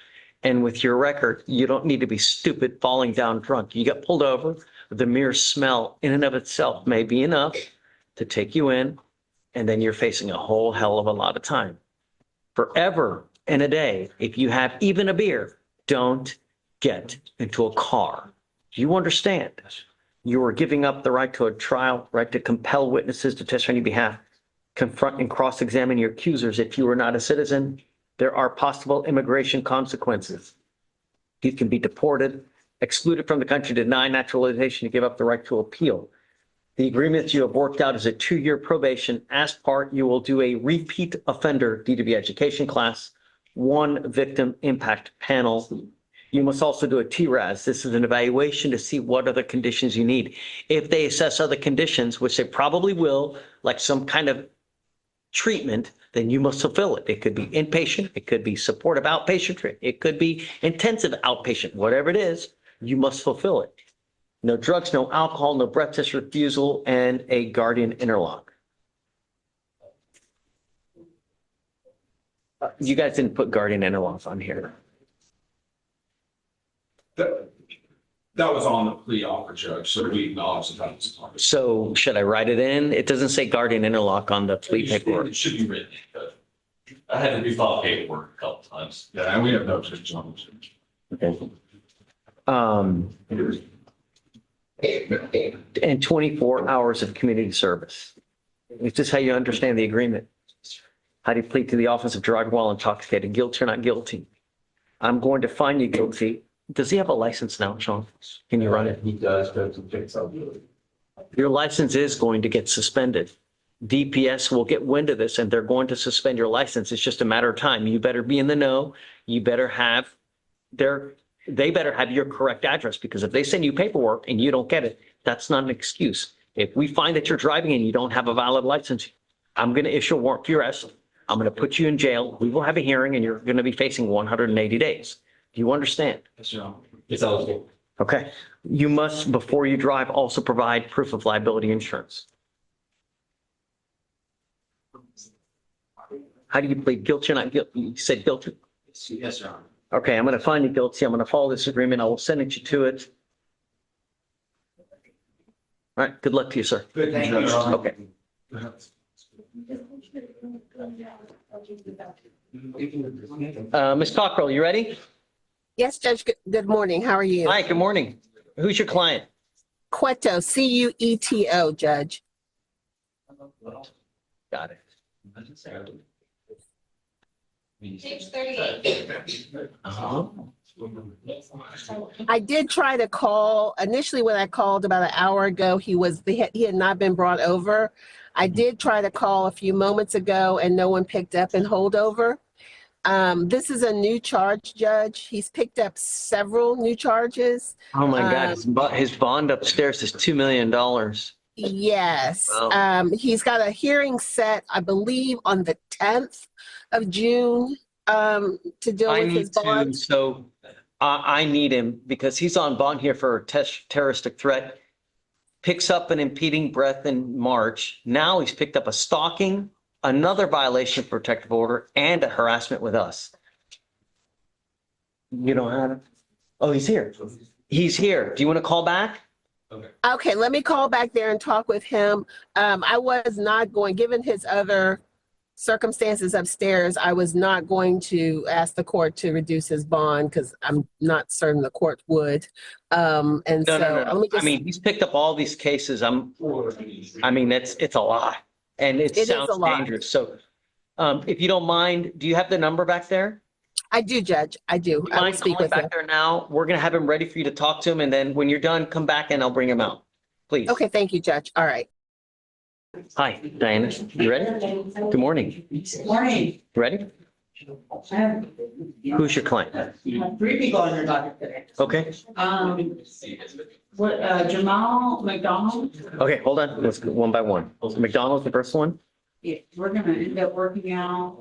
And with your record, you don't need to be stupid falling down drunk. You get pulled over, the mere smell in and of itself may be enough to take you in, and then you're facing a whole hell of a lot of time. Forever and a day, if you have even a beer, don't get into a car. Do you understand? You are giving up the right to a trial, right to compel witnesses to testify on your behalf, confront and cross-examine your accusers if you are not a citizen, There are possible immigration consequences. You can be deported, excluded from the country, denied naturalization, to give up the right to appeal. The agreement you have worked out is a 2-year probation. As part, you will do a repeat offender DWI education class, 1 victim impact panel. You must also do a TRAS. This is an evaluation to see what other conditions you need. If they assess other conditions, which they probably will, like some kind of treatment, then you must fulfill it. It could be inpatient, it could be supportive outpatient treatment, it could be intensive outpatient, whatever it is, you must fulfill it. No drugs, no alcohol, no breath test refusal, and a guardian interlock. You guys didn't put guardian interlock on here. That was on the plea offer, Judge, so we acknowledge that was on. So should I write it in? It doesn't say guardian interlock on the plea paperwork. It should be written, but I had to refile paperwork a couple times. Yeah, and we have no objection on it. Okay. And 24 hours of community service. Is this how you understand the agreement? How do you plead to the offense of driving while intoxicated? Guilty or not guilty? I'm going to find you guilty. Does he have a license now, Sean? Can you run it? He does go to fix up. Your license is going to get suspended. DPS will get wind of this and they're going to suspend your license. It's just a matter of time. You better be in the know. You better have they better have your correct address, because if they send you paperwork and you don't get it, that's not an excuse. If we find that you're driving and you don't have a valid license, I'm going to issue a warrant for your arrest. I'm going to put you in jail. We will have a hearing and you're going to be facing 180 days. Do you understand? Yes, Your Honor. It's eligible. Okay. You must, before you drive, also provide proof of liability insurance. How do you plead guilty or not guilty? You said guilty. Yes, Your Honor. Okay, I'm going to find you guilty. I'm going to follow this agreement. I will send you to it. All right. Good luck to you, sir. Good, thank you, Your Honor. Okay. Ms. Cockrell, you ready? Yes, Judge, good morning. How are you? Hi, good morning. Who's your client? Cueto, Cueto, Judge. Got it. Page 38. Uh-huh. I did try to call, initially when I called about an hour ago, he had not been brought over. I did try to call a few moments ago and no one picked up and hold over. This is a new charge, Judge. He's picked up several new charges. Oh my God, his bond upstairs is $2 million. Yes. Wow. He's got a hearing set, I believe, on the 10th of June to deal with his bond. So I need him because he's on bond here for a terroristic threat. Picks up an impeding breath in March. Now he's picked up a stalking, another violation of protective order, and a harassment with us. You don't have it? Oh, he's here. He's here. Do you want to call back? Okay, let me call back there and talk with him. I was not going, given his other circumstances upstairs, I was not going to ask the court to reduce his bond because I'm not certain the court would. No. Let me just, I mean, he's picked up all these cases. I mean, it's a lot and it sounds a lot. dangerous. So if you don't mind, do you have the number back there? I do, Judge. I do. You I will mind speak calling with him. back there now? We're going to have him ready for you to talk to him. And then when you're done, come back and I'll bring him out. Please. Okay, thank you, Judge. All right. Hi, Diana. You ready? Good morning. Morning. Ready? I have Who's your client? 3 people on your docket today. Okay. Jamal McDonald, Okay, hold on. Let's go one by one. McDonald's the first one? yeah, we're gonna end up working out,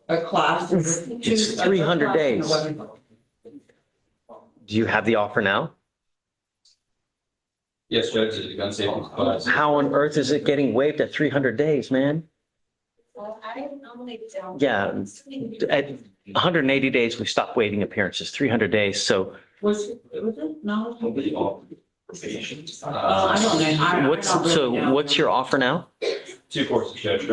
a class. It's 300 days. Do you have the offer now? Yes, Judge, it's a gun safety class. How on earth is it getting waived at 300 days, man? Well, I normally don't. Yeah, at 180 days, we stop waiving appearances, 300 days. So Was it? No. I don't know. what's your offer now? 2 courses, Judge,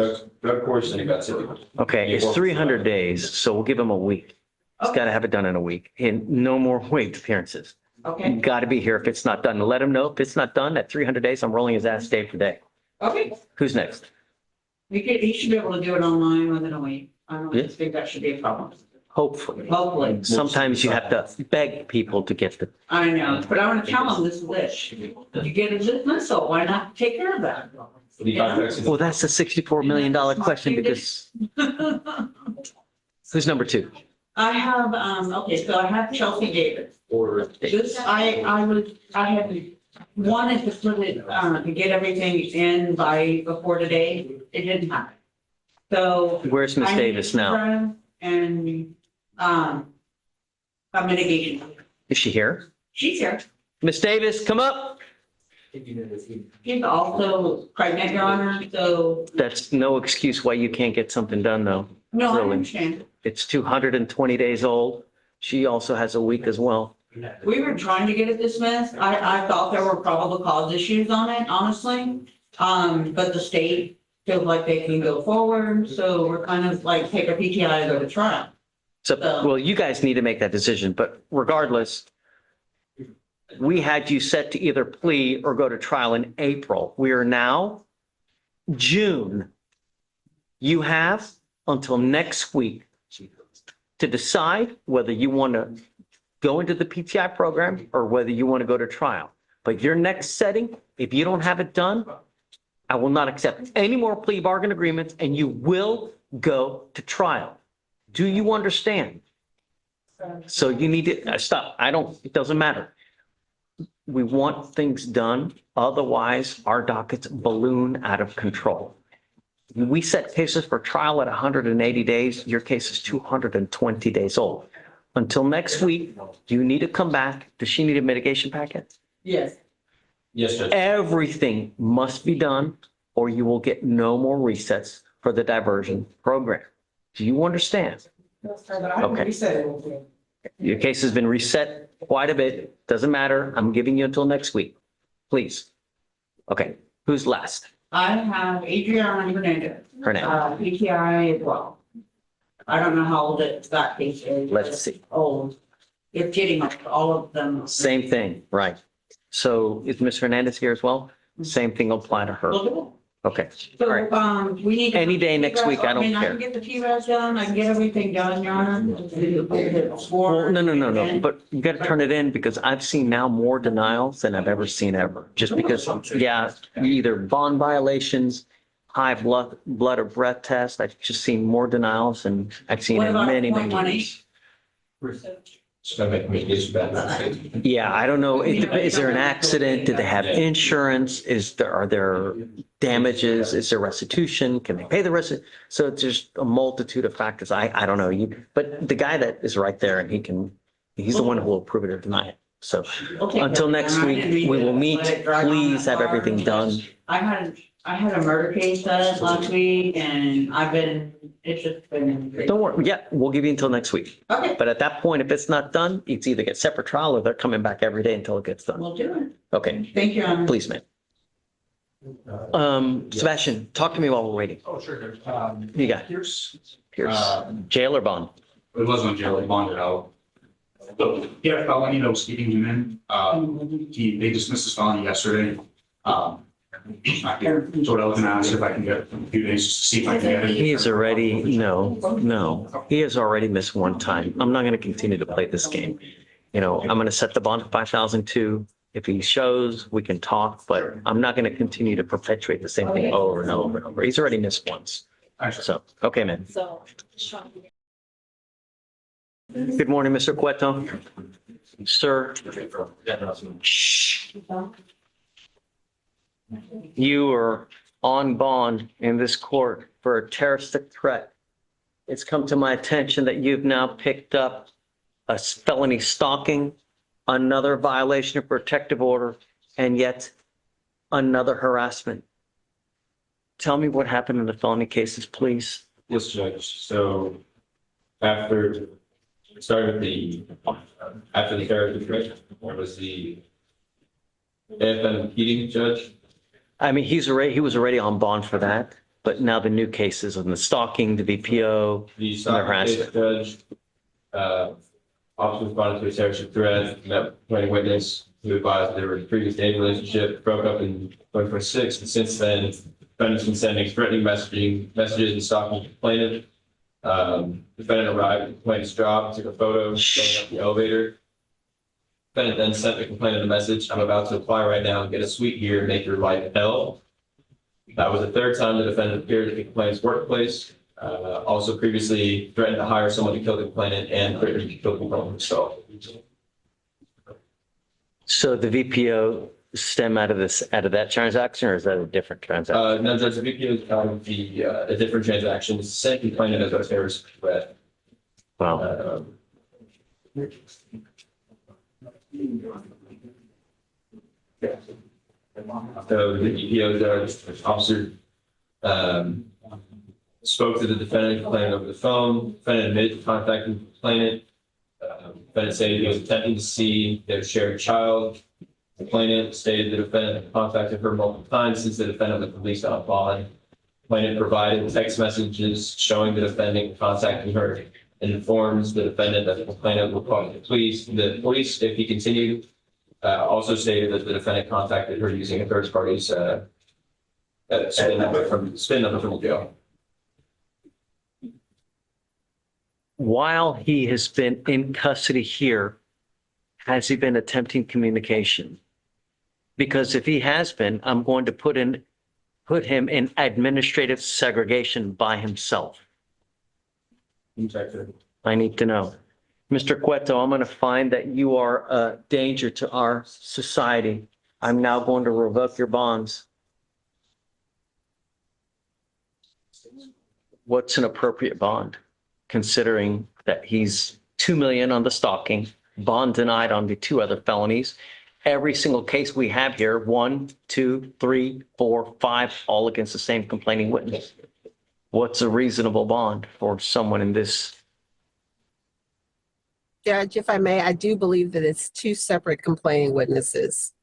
drug course and a gun safety course. Okay, it's 300 days, so we'll give him a week. He's got to have it done in a week and no more waived appearances. Okay, You got to be here if it's not done. Let him know if it's not done at 300 days, I'm rolling his ass day for day. okay. Who's next? He should be able to do it online within a week. I don't Yeah. think that should be a problem. Hopefully. Hopefully. Sometimes you have to beg people to get the, I know, but I want to tell them this is it. You get a dismissal, why not take care of that? The contracts- well, that's a $64 million question because who's number two? I have, okay, so I have Chelsea Davis. Or This, I had wanted to put it, to get everything in before today. It didn't happen. So. Where's Miss I Davis need now? to And, a mitigation. Is she here? She's here. Miss Davis, come up. She's also pregnant, Your Honor, so, That's no excuse why you can't get something done, though. no, I Really. understand. It's 220 days old. She also has a week as well. We were trying to get it dismissed. I thought there were probable cause issues on it, honestly. But the state feels like they can go forward, so we're kind of like take a PTI and go to trial. So, well, you guys need to make that decision, but regardless, we had you set to either plea or go to trial in April. We are now June. You have until next week to decide whether you want to go into the PTI program or whether you want to go to trial. But your next setting, if you don't have it done, I will not accept any more plea bargain agreements and you will go to trial. Do you understand? So you need to stop. It doesn't matter. We want things done. Otherwise, our dockets balloon out of control. We set cases for trial at 180 days. Your case is 220 days old. Until next week, you need to come back. Does she need a mitigation packet? Yes. Yes, Judge. Everything must be done or you will get no more resets for the diversion program. Do you understand? Okay. Your case has been reset quite a bit. Doesn't matter. I'm giving you until next week. Please. Okay. Who's last? I have Adriana Hernandez. Hernandez. PTI as well. I don't know how old that case is. Let's see. Old. It's getting all of them. Same thing, right? So is Ms. Hernandez here as well? Same thing will apply to her. Okay. All right. So, we need. Any day next week, I don't I care. can get the T-Res done, I can get everything done, Your Honor. Well, no. But you got to turn it in because I've seen now more denials than I've ever seen ever. Just because, yeah, either bond violations, high blood or breath test. I've just seen more denials than I've seen What in about many, point many money? years. Just gonna make mitigation bad. Yeah, I don't know. Is there an accident? Do they have insurance? Are there damages? Is there restitution? Can they pay the rest? So it's just a multitude of factors. I don't know. But the guy that is right there and he's the one who will approve it or deny it. So Okay, until next week, we will meet. Please have everything done. I had a murder case last week and it's just been. Don't worry. Yeah, we'll give you until next week. Okay, But at that point, if it's not done, it's either get separate trial or they're coming back every day until it gets done. we'll do it. Okay, Thank you, Your Honor. please, man. Sebastian, talk to me while we're waiting. Oh, sure. You got it. Pierce. Pierce, jail or bond? It wasn't jail, they bonded out. So, yeah, felony that was keeping him in, they dismissed his felony yesterday. So what I was gonna ask if I can get a few days just to see if I can get it. He is already, no. He has already missed one time. I'm not going to continue to play this game. I'm going to set the bond at 5,002. If he shows, we can talk, but I'm not going to continue to perpetuate the same thing over and over and over. He's already missed once. So, okay, man. Good morning, Mr. Cueto. Sir. Shh. You are on bond in this court for a terroristic threat. It's come to my attention that you've now picked up a felony stalking, another violation of protective order, and yet another harassment. Tell me what happened in the felony cases, please. Yes, Judge. So after the character threat, was the AFM heating, Judge? I mean, he was already on bond for that, but now the new cases on the stalking, the VPO, The and the stalking case, harassment. Judge, officer responded to a terrorist threat, met with a witness who advised they were in a previous dating relationship, broke up in 2026, and since then, defendant's been sending threatening messages and stalking the plaintiff. Defendant arrived at the complainant's job, took a photo, going up the elevator. Defendant then sent the complainant a message, "I'm about to apply right now and get a suite here, make your life hell." That was the third time the defendant appeared at the complainant's workplace. Also previously threatened to hire someone to kill the complainant and threatened to kill the complainant himself. So the VPO stem out of that transaction, or is that a different transaction? No, Judge, the VPO is out of a different transaction, sent complainant as a terrorist threat. Wow. So the EPO judge, officer, spoke to the defendant, complainant over the phone. Defendant admitted to contacting the complainant. Defendant stated he was attempting to see their shared child. The complainant stated the defendant had contacted her multiple times since the defendant was released on bond. Complainant provided text messages showing the defendant contacting her and informs the defendant that the complainant will call the police. The police, if he continued, also stated that the defendant contacted her using a third party's spin number from the jail. While he has been in custody here, has he been attempting communication? Because if he has been, I'm going to put him in administrative segregation by himself. I need to know. Mr. Cueto, I'm going to find that you are a danger to our society. I'm now going to revoke your bonds. What's an appropriate bond, considering that he's $2 million on the stalking, bond denied on the 2 other felonies? Every single case we have here, 1, 2, 3, 4, 5, all against the same complaining witness. What's a reasonable bond for someone in this? Judge, if I may, I do believe that it's 2 separate complaining witnesses.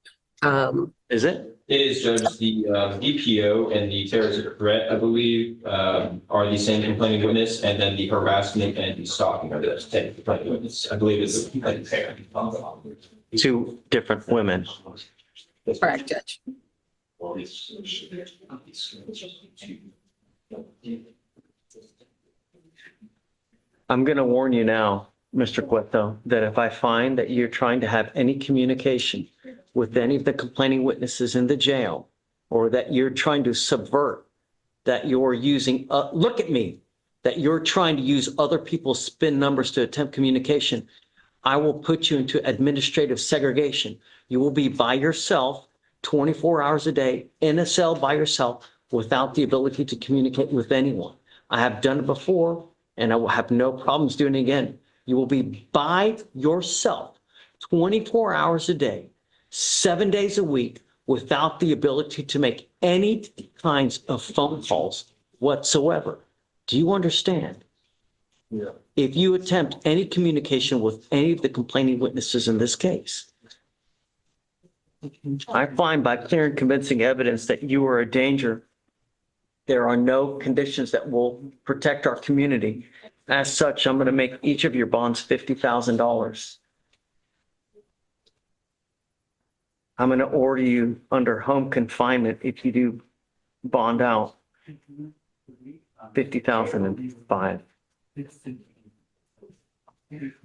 Is it? It is, Judge. The DPO and the terrorist threat, I believe, are the same complaining witness, and then the harassment and the stalking are the same complaining witness. I believe it's a complaining pair. 2 different women. Correct, Judge. I'm going to warn you now, Mr. Cueto, that if I find that you're trying to have any communication with any of the complaining witnesses in the jail, or that you're trying to subvert, that you're using, look at me, that you're trying to use other people's spin numbers to attempt communication, I will put you into administrative segregation. You will be by yourself 24 hours a day in a cell by yourself without the ability to communicate with anyone. I have done it before, and I will have no problems doing it again. You will be by yourself 24 hours a day, 7 days a week, without the ability to make any kinds of phone calls whatsoever. Do you understand? Yeah. If you attempt any communication with any of the complaining witnesses in this case, I find by clear and convincing evidence that you are a danger. There are no conditions that will protect our community. As such, I'm going to make each of your bonds $50,000. I'm going to order you under home confinement if you do bond out $50,005.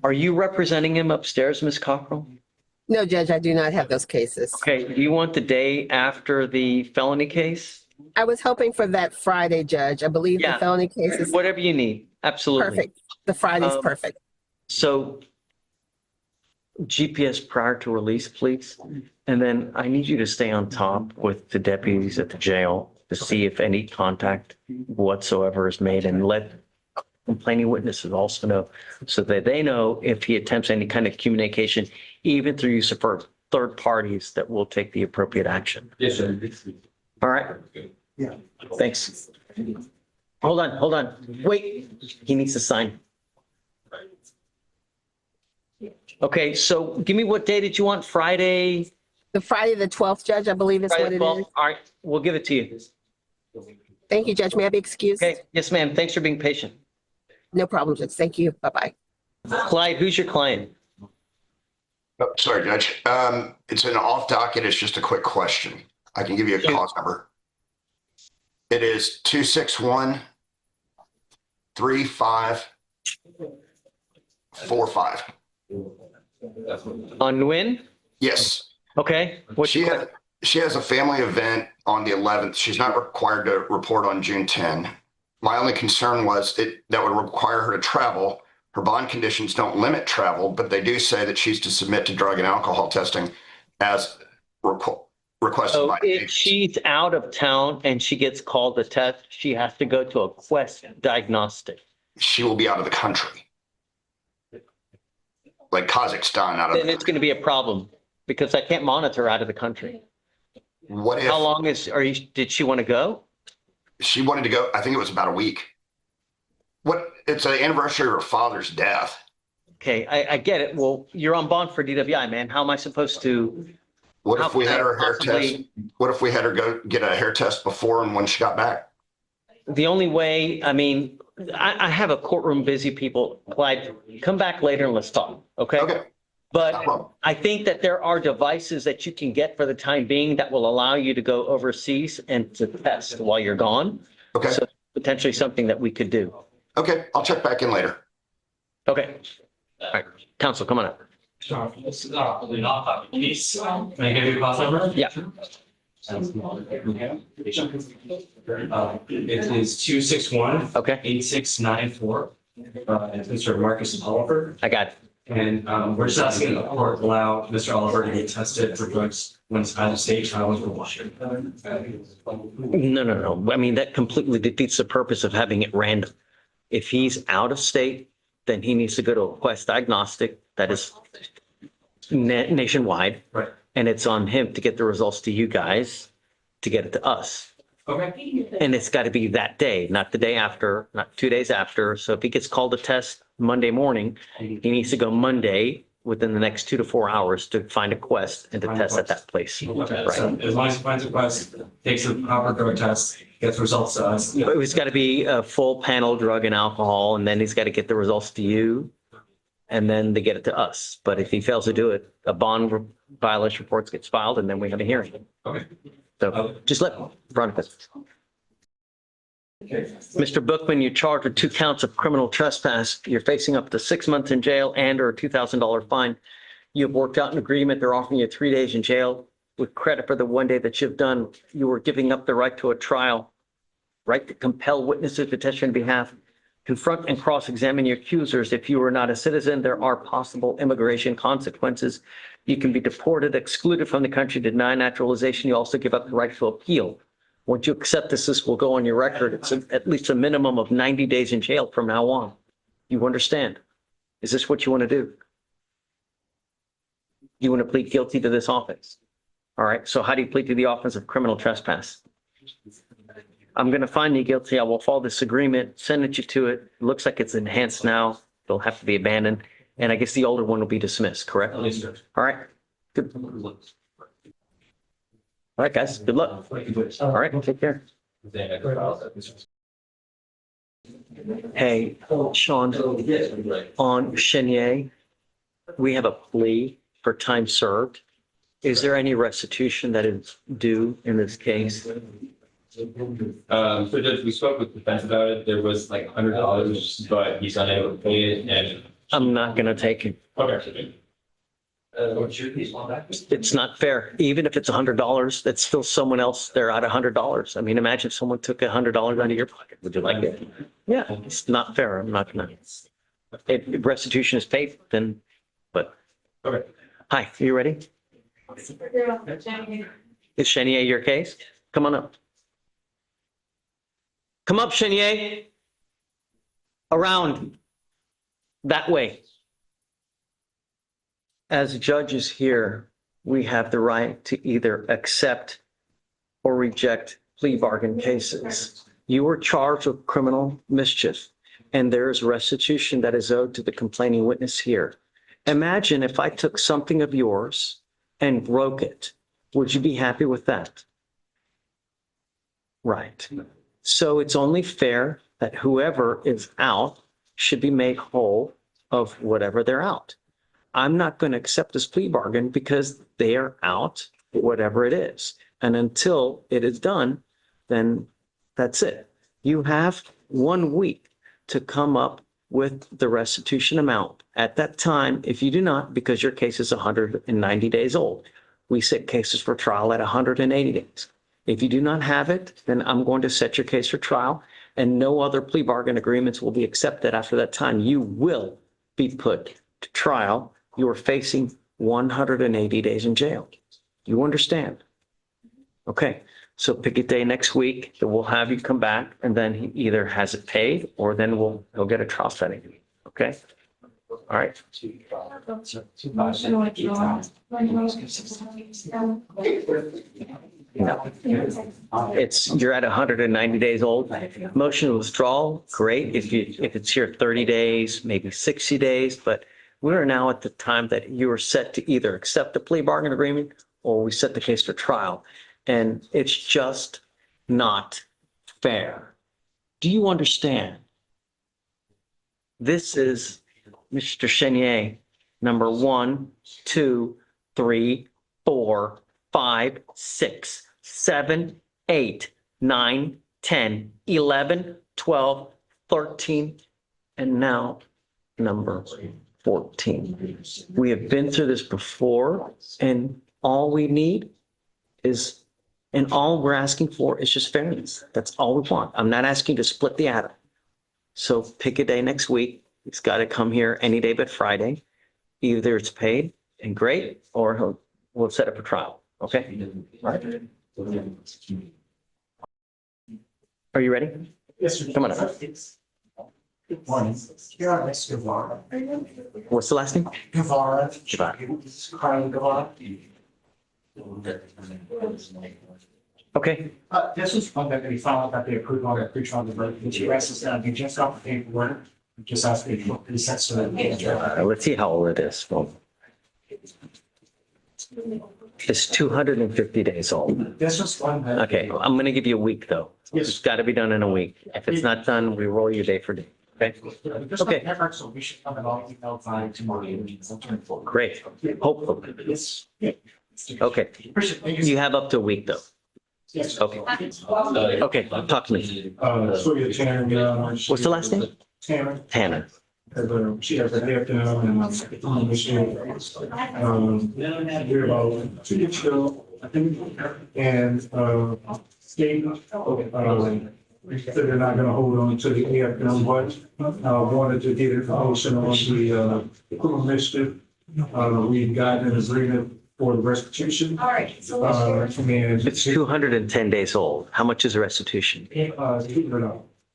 Are you representing him upstairs, Ms. Cockrell? No, Judge, I do not have those cases. Okay, do you want the day after the felony case? I was hoping for that Friday, Judge. I believe the felony case is whatever you need. Absolutely. perfect. The Friday's perfect. So GPS prior to release, please. And then I need you to stay on top with the deputies at the jail to see if any contact whatsoever is made, and let complaining witnesses also know, so that they know if he attempts any kind of communication, even through use of third parties, that will take the appropriate action. Yes, sir. All right. Yeah. Thanks. Hold on. Wait, he needs to sign. Okay, so give me what day did you want? Friday? The Friday, the 12th, Judge, I believe is what Friday it 12th? is. All right, we'll give it to you. Thank you, Judge. May I be excused? Okay, yes, ma'am. Thanks for being patient. No problem, Judge. Thank you. Bye-bye. Clyde, who's your client? Oh, sorry, Judge. It's an off docket. It's just a quick question. I can give you a cause number. It is 3545. On Nguyen? Yes. Okay. What's She has a family event on the 11th. She's not required to report on June 10. My only concern was that would require her to travel. Her bond conditions don't limit travel, but they do say that she's to submit to drug and alcohol testing as requested So by. if she's out of town and she gets called to test, she has to go to a Quest diagnostic. She will be out of the country. Like Kazakhstan out of Then it's going to be a problem because I can't monitor out of the country. What if? How long did she want to go? She wanted to go, I think it was about a week. It's an anniversary of her father's death. Okay, I get it. Well, you're on bond for DWI, man. How am I supposed to? What if we had her hair possibly- test? What if we had her go get a hair test before and when she got back? The only way, I mean, I have a courtroom busy, people. Clyde, come back later and let's talk, okay? Okay. But I think that there are devices that you can get for the time being that will allow you to go overseas and to test while you're gone. Okay. So potentially something that we could do. Okay, I'll check back in later. Okay. All right, counsel, come on up. This is probably not a piece. Can I give you a class number? Yeah. It is 261. Okay. 8694. It's Mr. Marcus Oliver. I got it. And we're just asking the court allow Mr. Oliver to get tested for drugs when it's out of state traveling from Washington. No. I mean, that completely defeats the purpose of having it random. If he's out of state, then he needs to go to a Quest diagnostic that is nationwide. Right. And it's on him to get the results to you guys, to get it to us. Okay. And it's got to be that day, not the day after, not 2 days after. So if he gets called to test Monday morning, he needs to go Monday within the next 2 to 4 hours to find a Quest and to test at that place. Okay, Right. so as long as he finds a Quest, takes a proper drug test, gets results to us. But it's got to be a full panel drug and alcohol, and then he's got to get the results to you, and then they get it to us. But if he fails to do it, a bond violation report gets filed, and then we have a hearing. Okay. So just let Veronica. Mr. Bookman, you're charged with 2 counts of criminal trespass. You're facing up to 6 months in jail and or a $2,000 fine. You've worked out an agreement. They're offering you 3 days in jail with credit for the 1 day that you've done. You were giving up the right to a trial, right to compel witnesses to testify on behalf, confront and cross-examine your accusers. If you are not a citizen, there are possible immigration consequences. You can be deported, excluded from the country, denied naturalization. You also give up the right to appeal. Once you accept this will go on your record. It's at least a minimum of 90 days in jail from now on. You understand? Is this what you want to do? You want to plead guilty to this offense? All right. So how do you plead to the offense of criminal trespass? I'm going to find you guilty. I will follow this agreement, send it you to it. It looks like it's enhanced now. It'll have to be abandoned. And I guess the older one will be dismissed, correct? Yes, sir. All right. Good. All right, guys. Good luck. All right. Take care. Hey, Sean, on Chenier, we have a plea for time served. Is there any restitution that is due in this case? So Judge, we spoke with defense about it. There was like $100, but he's unable to pay it, and I'm not going to take it. okay. It's not fair. Even if it's $100, that's still someone else. They're out $100. I mean, imagine someone took $100 out of your pocket. Would you like it? Yeah, it's not fair. I'm not going to. If restitution is paid, then, but. Okay. Hi, are you ready? Is Chenier your case? Come on up. Come up, Chenier. Around. That way. As judges here, we have the right to either accept or reject plea bargain cases. You were charged with criminal mischief, and there is restitution that is owed to the complaining witness here. Imagine if I took something of yours and broke it. Would you be happy with that? Right. So it's only fair that whoever is out should be made whole of whatever they're out. I'm not going to accept this plea bargain because they are out, whatever it is. And until it is done, then that's it. You have 1 week to come up with the restitution amount. At that time, if you do not, because your case is 190 days old, we set cases for trial at 180 days. If you do not have it, then I'm going to set your case for trial, and no other plea bargain agreements will be accepted after that time. You will be put to trial. You are facing 180 days in jail. You understand? Okay, so pick a day next week that we'll have you come back, and then he either has it paid or then he'll get a trial setting. Okay? All right. No. You're at 190 days old. Motion withdrawal, great. If it's here 30 days, maybe 60 days, but we are now at the time that you are set to either accept the plea bargain agreement or we set the case for trial. And it's just not fair. Do you understand? This is Mr. Chenier, number 1, 2, 3, 4, 5, 6, 7, 8, 9, 10, 11, 12, 13, and now number 14. We have been through this before, and all we need is, and all we're asking for is just fairness. That's all we want. I'm not asking you to split the atom. So pick a day next week. It's got to come here any day but Friday. Either it's paid and great, or we'll set up a trial. Okay? All right. Are you ready? Yes, sir. Come on up. Good morning. Here are Miss Guevara. What's the last name? Guevara. Guevara. Carly Guevara. Okay. This was one that we found that they approved on the pre-trial diversion. The rest is gonna be just off the paperwork. We just asked for the consent so that. Let's see how old it is. Well, it's 250 days old. This was one that. Okay, I'm going to give you a week though. Yes. It's got to be done in a week. If it's not done, we roll you day for day. Okay? There's no effort, so we should come and all email by tomorrow. Great. Hopefully. Yes. Okay. Appreciate it. You have up to a week though. Yes. Okay. Okay, talk to me. So you're Tanner. What's the last name? Tanner. Tanner. She has a hair down and we're about 2 years ago, I think, and state said they're not gonna hold on to the AFM, but wanted to get information on the criminal mischief. We've gotten an agreement for the restitution. All right. It's 210 days old. How much is the restitution?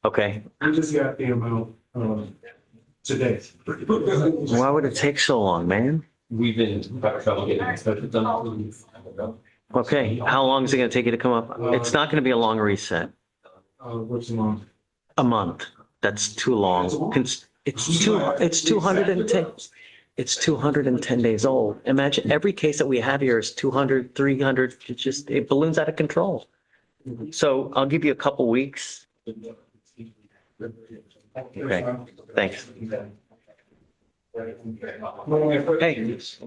Okay. We just got the amount today. Why would it take so long, man? We've been having trouble getting in touch with them. Okay, how long is it going to take you to come up? It's not going to be a long reset. What's the amount? A month. That's too long. It's 210. It's 210 days old. Imagine every case that we have here is 200, 300. It balloons out of control. So I'll give you a couple weeks. Okay, thanks. Hey,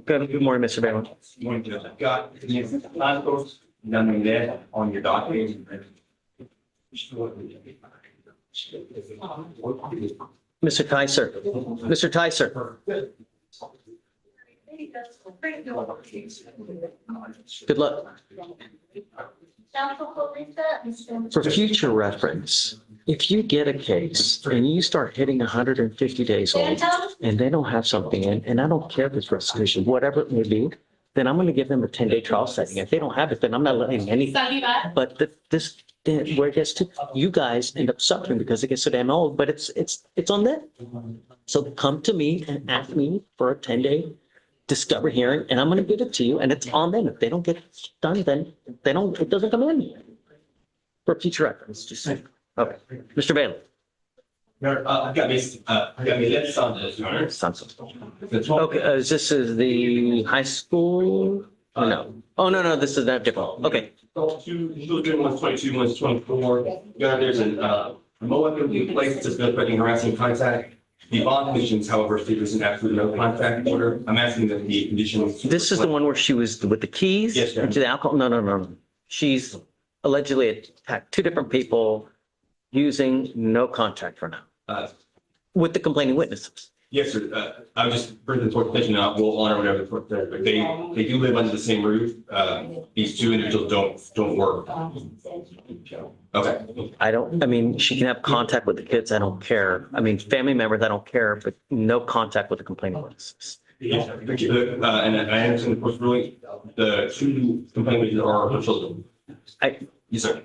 good morning, Mr. Bailey. Got nothing there on your document. Mr. Tyser, Mr. Tyser. Good luck. For future reference, if you get a case and you start hitting 150 days old and they don't have something in, and I don't care if it's restitution, whatever it may be, then I'm going to give them a 10-day trial setting. If they don't have it, then I'm not letting anything. But where it gets to, you guys end up suffering because it gets so damn old, but it's on them. So come to me and ask me for a 10-day discovery hearing, and I'm going to give it to you, and it's on them. If they don't get it done, then it doesn't come in. For future reference, just say. Okay, Mr. Bailey. I've got me left on this, Your Honor. Okay, this is the high school? No. Oh, no, this is not different. Okay. Two children, one's 22, one's 24. Your Honor, there's a MOA in place that's been threatening harassing contact. The bond conditions, however, state there's an absolute no contact order. I'm asking that the conditions. This is the one where she was with the keys? Yes, sir. Into the alcohol? No. She's allegedly attacked 2 different people using no contact for now. with the complaining witnesses. Yes, sir. I was just bringing the court attention out, we'll honor whatever the court says, but they do live under the same roof. These two individuals don't work. Okay. I mean, she can have contact with the kids. I don't care. I mean, family members, I don't care, but no contact with the complaining witnesses. Yes, and I understand the court's ruling, the two complainants are her children. Yes, sir.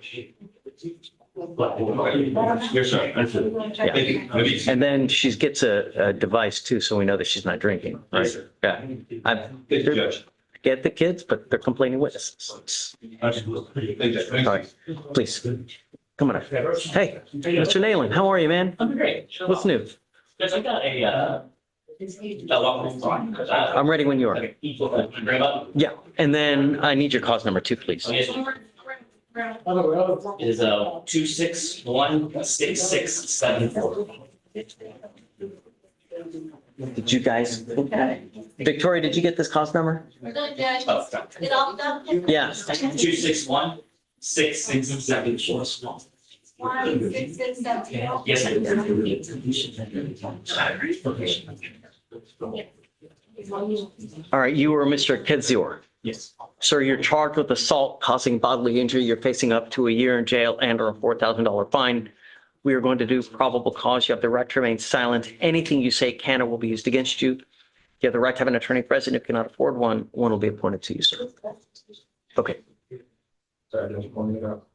Yes, sir. Understood. Yeah. Thank you. And then she gets a device too, so we know that she's not drinking, right? Yes, sir. Yeah. Thank you, Judge. Get the kids, but they're complaining witnesses. Absolutely. Thank you. All right, please, come on up. Hey, Mr. Nayland, how are you, man? I'm great. What's new? There's, I got a I'm ready when you are. Okay, bring it up. Yeah, and then I need your cause number too, please. Oh, yes. It is 2616674. Did you guys, Victoria, did you get this cause number? Oh, sorry. Yeah. 2616674. Yes, I All right, you were Mr. Kedzior. Yes. Sir, you're charged with assault causing bodily injury. You're facing up to a year in jail and or a $4,000 fine. We are going to do probable cause. You have the right to remain silent. Anything you say can or will be used against you. You have the right to have an attorney present. If you cannot afford one, one will be appointed to you, sir. Okay. Sorry, I just pointed it out.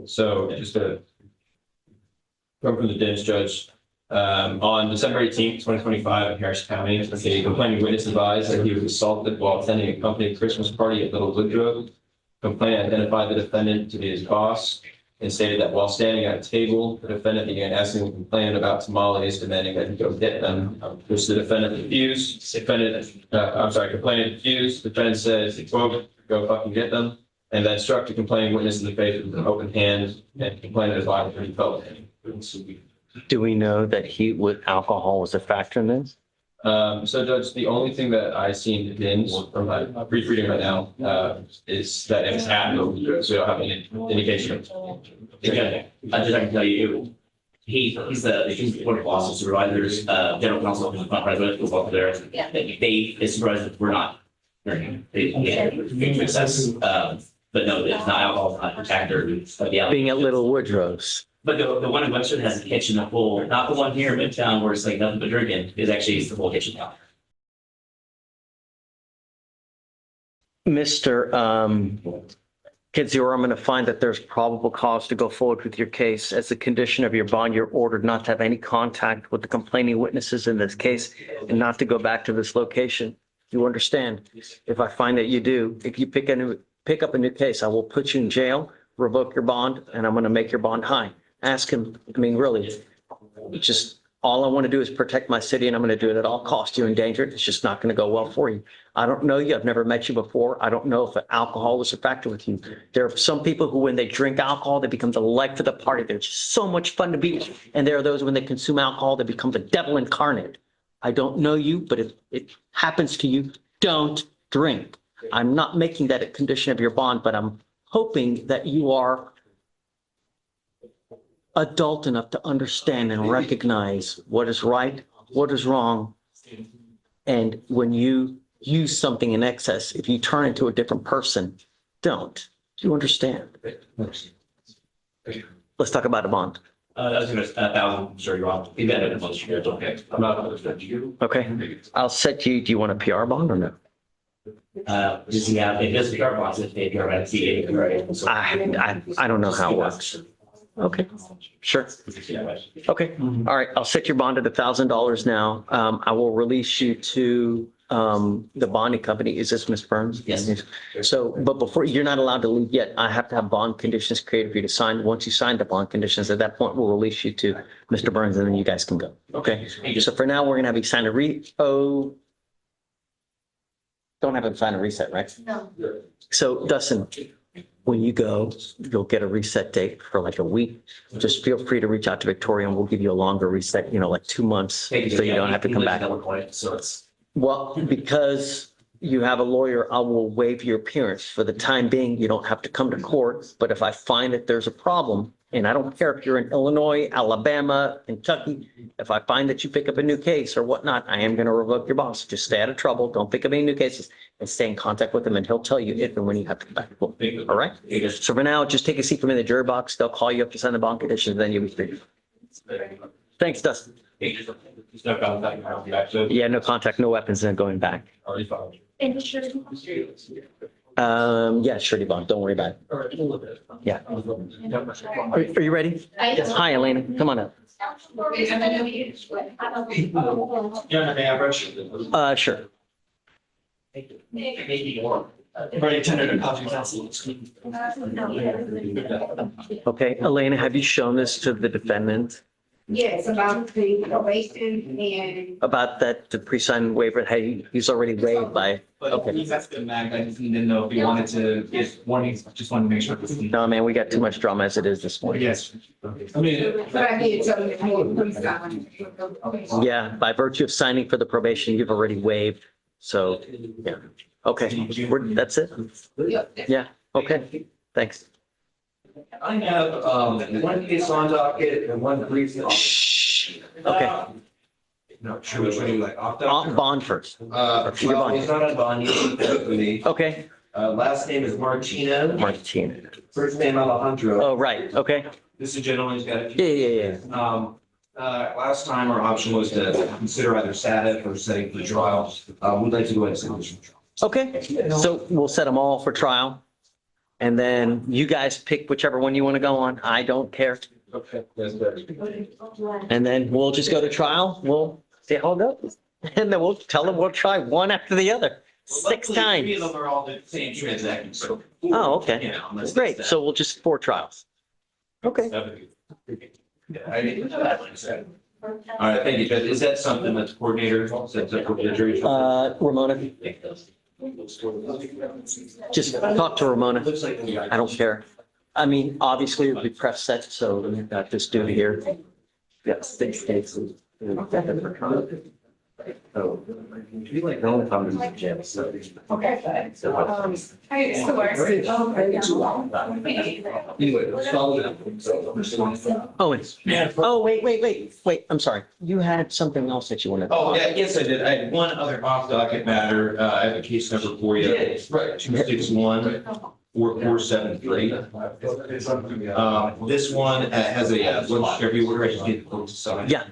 So just to come from the Dennis judge, on December 18th, 2025 in Harris County, a complaining witness advised that he was assaulted while attending a company Christmas party at Little Woodrow. Complainant identified the defendant to be his boss and stated that while standing at a table, the defendant began asking the complainant about tamales, demanding that he go get them, which the defendant refused. Complainant refused. The defendant says, quote, "Go fucking get them," and then struck the complaining witness in the face with an open hand, and complainant advised that he felt pain. Do we know that heat with alcohol was a factor in this? So Judge, the only thing that I seen in bins from my brief reading right now, is that it was happened, so we don't have any indication. Okay. I can tell you, he's the board of officer supervisors, general counsel, president, who's up there. They, as supervisors, we're not. They success, but no, it's not alcohol, it's not a factor. Being at Little Woodrow's. But the one in Webster has a kitchen, a full, not the one here in Midtown where it's like nothing but drinking, is actually the whole kitchen down Mr. Kidzior, I'm going to find that there's probable cause to go forward with your case. As a condition of your bond, you're ordered not to have any contact with the complaining witnesses in this case and not to go back to this location. You understand? If I find that you do, if you pick up a new case, I will put you in jail, revoke your bond, and I'm going to make your bond high. Ask him, I mean, really, just all I want to do is protect my city and I'm going to do it at all costs. You endanger it. It's just not going to go well for you. I don't know you. I've never met you before. I don't know if alcohol is a factor with you. There are some people who, when they drink alcohol, they become the life of the party. They're just so much fun to be with. And there are those when they consume alcohol, they become the devil incarnate. I don't know you, but if it happens to you, don't drink. I'm not making that a condition of your bond, but I'm hoping that you are adult enough to understand and recognize what is right, what is wrong. And when you use something in excess, if you turn into a different person, don't. Do you understand? Let's talk about a bond. I was going to, 1,000, sure, you're wrong. We've got it in most years, okay. I'm not going to you. Okay, I'll set you, do you want a PR bond or no? Does he have, it does PR bonds, if they PR at CA, right? I don't know how it works. Okay, sure. Okay, all right, I'll set your bond at $1,000 now. I will release you to the bonding company. Is this Ms. Burns? Yes. So, but before, you're not allowed to leave yet. I have to have bond conditions created for you to sign. Once you sign the bond conditions, at that point, we'll release you to Mr. Burns and then you guys can go. Okay, so for now, we're gonna have you sign don't have him sign a reset, right? No. So Dustin, when you go, you'll get a reset date for like a week. Just feel free to reach out to Victoria and we'll give you a longer reset, like 2 months. So you don't have to come back. So it's. Well, because you have a lawyer, I will waive your appearance. For the time being, you don't have to come to court. But if I find that there's a problem And I don't care if you're in Illinois, Alabama, Kentucky. If I find that you pick up a new case or whatnot, I am going to revoke your boss. Just stay out of trouble. Don't pick up any new cases and stay in contact with him and he'll tell you if and when you have to come back. Cool. All right? So for now, just take a seat from in the jury box. They'll call you up to sign the bond conditions, then you'll be free. Thanks, Dustin. There's no contact now, back to. Yeah, no contact, no weapons, then going back. Already filed. Yeah, surety bond. Don't worry about it. Yeah. Are you ready? Hi, Elena. Come on up. Yeah, may I approach? Sure. Ready to enter the coffee council. Okay, Elena, have you shown this to the defendant Yes, about the probation and. about that, the pre-signed waiver? Hey, he's already waived by, But okay. he's at the mag, I just didn't know if he wanted to get warning, just wanted to make sure. No, man, we got too much drama as it is this morning. Yes. I mean. But I did tell you, I would please sign. Yeah, by virtue of signing for the probation, you've already waived. So, yeah. Okay, that's it? Yeah, okay, thanks. I have, one case on docket and one brief. Okay. No, sure, which one you like, opt out? Bond first. Your Well, bond. he's not on bond, he's with me. Okay, Last name is Martino, Martina. first name Alejandro. Oh, right, okay. This is a gentleman who's got a few. Yeah. Last time our option was to consider either status or setting for trial. We'd like to go ahead and set this for trial. Okay, so we'll set them all for trial. And then you guys pick whichever one you want to go on. I don't care. Okay, that's better. And then we'll just go to trial. We'll see how it goes. And then we'll tell them we'll try one after the other, 6 times. 3 of them are all the same transaction, so. Oh, okay. You know, unless Great. it's So we'll just 4 trials. Okay. I didn't. All right, thank you, Judge. Is that something that the coordinator sets up with the jury? Ramona, just talk to Ramona. Looks like. I don't care. I mean, obviously it'll be press set, so we've got this dude here. Got 6 cases. Oh, we like no one comes to jail, so. Okay. Anyway, let's follow that. Oh, wait, I'm sorry. You had something else that you wanted. Oh, yeah, yes, I did. I had one other off docket matter. I have a case number for you. Right. 261-4473. This one has a legislative order. I just need the court to sign. Yeah,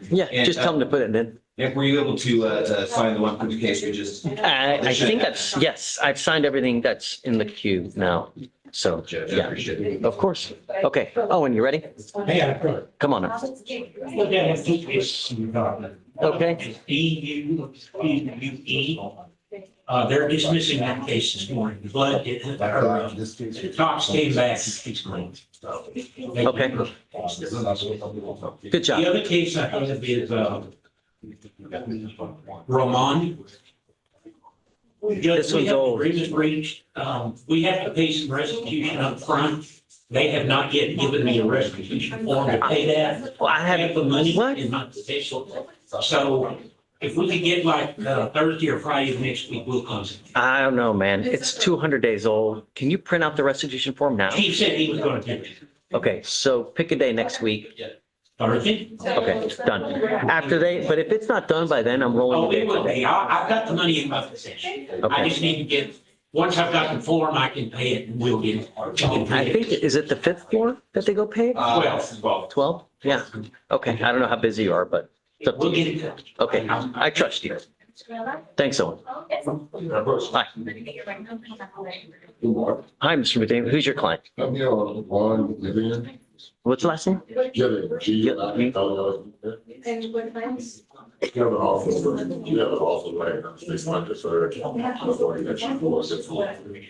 just tell them to put it in. And were you able to sign the one for the case we just? I think yes, I've signed everything that's in the queue now. So, yeah, of course. Okay. Oh, and you ready? Come on up. Okay. They're dismissing that case this morning. The blood, Cox came back and she's clean. Okay. Good job. The other case I have is, Roman. This one's old. Agreement reached, we have to pay some restitution up front. They have not yet given me a restitution form to pay that. Well, I have the money in my possession. So if we could get like Thursday or Friday of next week, we'll close it. I don't know, man. It's 200 days old. Can you print out the restitution form now? He said he was going to do it. Okay, so pick a day next week. Thursday? Okay, done. After but if it's not done by then, I'm rolling Oh, the it day will for be. day. I've got the money in my possession. I Okay. just need to get, once I've got the form, I can pay it and we'll get it. I think, is it the 5th floor that they go pay? 12. 12? Yeah. Okay, I don't know how busy you are, but it's up to We'll get you. it done. Okay, I trust you. Thanks, Owen. Hi. Hi, Mr. McDaniel. Who's your client? I'm here on Vivian. What's the last name? Giving, And what plans? You have an awful, way. It's not just her. Let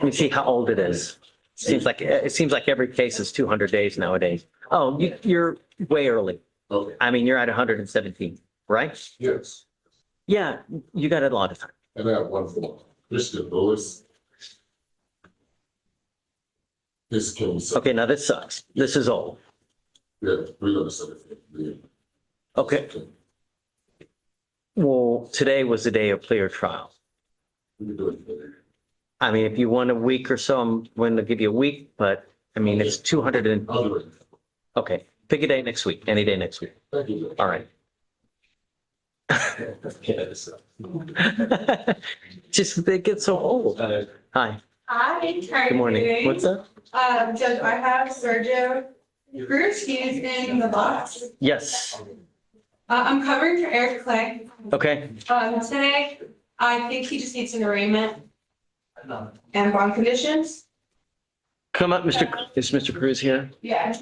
me see how old it is. It seems like every case is 200 days nowadays. Oh, you're way early. Okay. I mean, you're at 117, right? Yes, Yeah, you got a lot of time. and I have one for Christian Lewis. His case. Okay, now this sucks. This is old. Yeah, we're gonna set it. Okay. Well, today was the day of plea or trial. We can do it. I mean, if you want a week or so, I'm willing to give you a week, but I mean, it's 200 and, Okay, pick a day next week, any day next week. All right. Just, they get so old. Hi, Hi, how are good you morning. doing? What's up? Judge, I have Sergio Cruz, he's in the box. Yes, I'm covering for Eric Clay. okay. Today, I think he just needs an arraignment and bond conditions. Come up, is Mr. Cruz here? Yeah.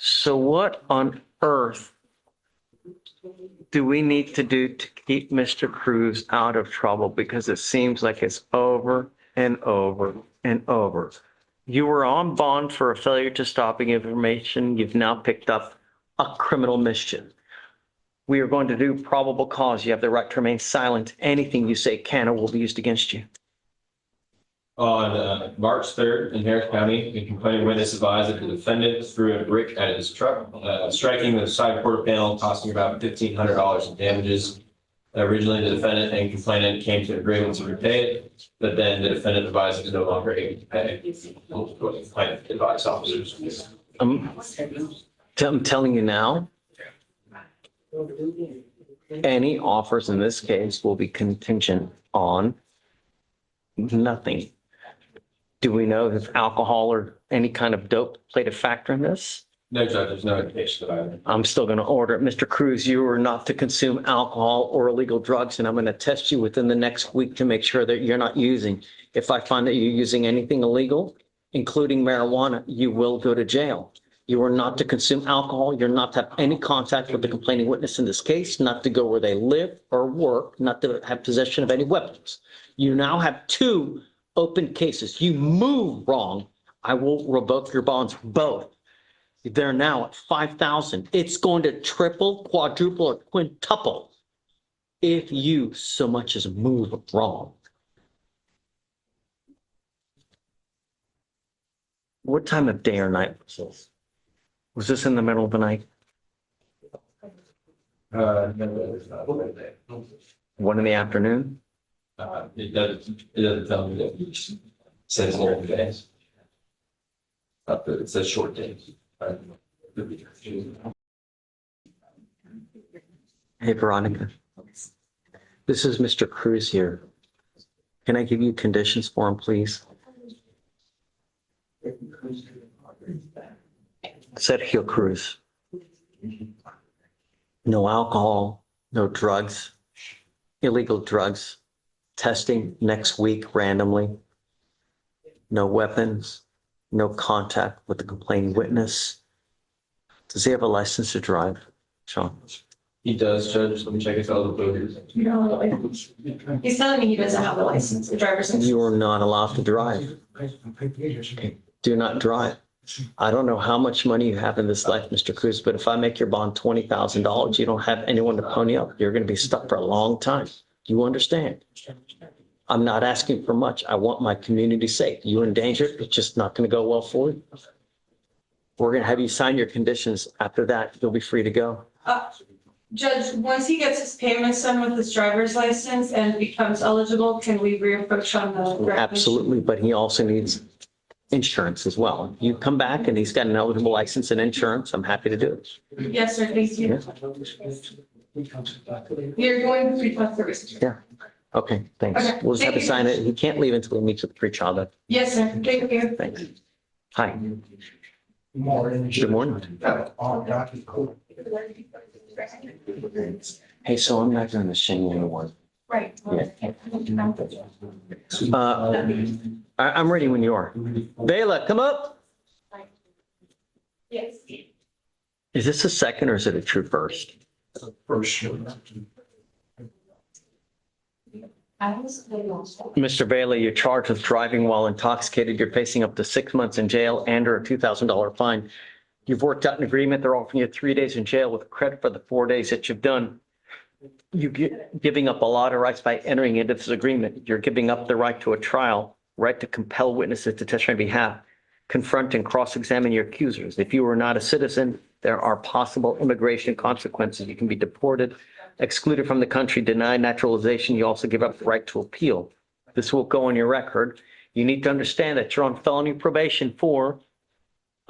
So what on earth do we need to do to keep Mr. Cruz out of trouble? Because it seems like it's over and over and over. You were on bond for a failure to stopping information. You've now picked up a criminal mischief. We are going to do probable cause. You have the right to remain silent. Anything you say can or will be used against you. On March 3rd in Harris County, the complaining witness advised that the defendant threw a brick at his truck, striking the side quarter panel, costing about $1,500 in damages. Originally, the defendant and complainant came to an agreement to repay it, but then the defendant advised he was no longer able to pay. What the complainant advised officers. I'm telling you now, any offers in this case will be contingent on nothing. Do we know if alcohol or any kind of dope played a factor in this? No, Judge, there's no indication of either. I'm still going to order it. Mr. Cruz, you are not to consume alcohol or illegal drugs, and I'm going to test you within the next week to make sure that you're not using. If I find that you're using anything illegal, including marijuana, you will go to jail. You are not to consume alcohol. You're not to have any contact with the complaining witness in this case, not to go where they live or work, not to have possession of any weapons. You now have 2 open cases. You move wrong, I will revoke your bonds both. They're now at 5,000. It's going to triple, quadruple, or quintuple if you so much as move wrong. What time of day or night was this? Was this in the middle of the night? No, it's not. 1 in the afternoon? It doesn't tell me that it says long days. It says short days. Hey, Veronica. This is Mr. Cruz here. Can I give you conditions for him, please? Sergio Cruz. No alcohol, no drugs, illegal drugs, testing next week randomly, no weapons, no contact with the complaining witness. Does he have a license to drive, Sean? He does, Judge. Let me check his eligibility. He's telling me he doesn't have a license, the driver's license. You are not allowed to drive. Okay. Do not drive. I don't know how much money you have in this life, Mr. Cruz, but if I make your bond $20,000, you don't have anyone to pony up. You're going to be stuck for a long time. You understand? I'm not asking for much. I want my community safe. You're in danger. It's just not going to go well for you. We're going to have you sign your conditions. After that, you'll be free to go. Judge, once he gets his payments done with his driver's license and becomes eligible, can we reapproach on the? Absolutely, but he also needs insurance as well. You come back and he's got an eligible license and insurance, I'm happy to do it. Yes, sir, thank you. You're going to request the receipt. Yeah. Okay, thanks. Okay, We'll just have to thank you. sign it. He can't leave until he meets with the pre-child. Yes, sir, thank you. Thanks. Hi. Morning. Good morning. Hey, so I'm not going to shame anyone. Right. Yeah. I'm ready when you are. Bela, come up. Yes. Is this a second or is it a true first? First. Mr. Bailey, you're charged with driving while intoxicated. You're facing up to 6 months in jail and or a $2,000 fine. You've worked out an agreement. They're offering you 3 days in jail with credit for the 4 days that you've done. You're giving up a lot of rights by entering into this agreement. You're giving up the right to a trial, right to compel witnesses to testify on behalf, confront and cross-examine your accusers. If you are not a citizen, there are possible immigration consequences. You can be deported, excluded from the country, denied naturalization. You also give up the right to appeal. This will go on your record. You need to understand that you're on felony probation for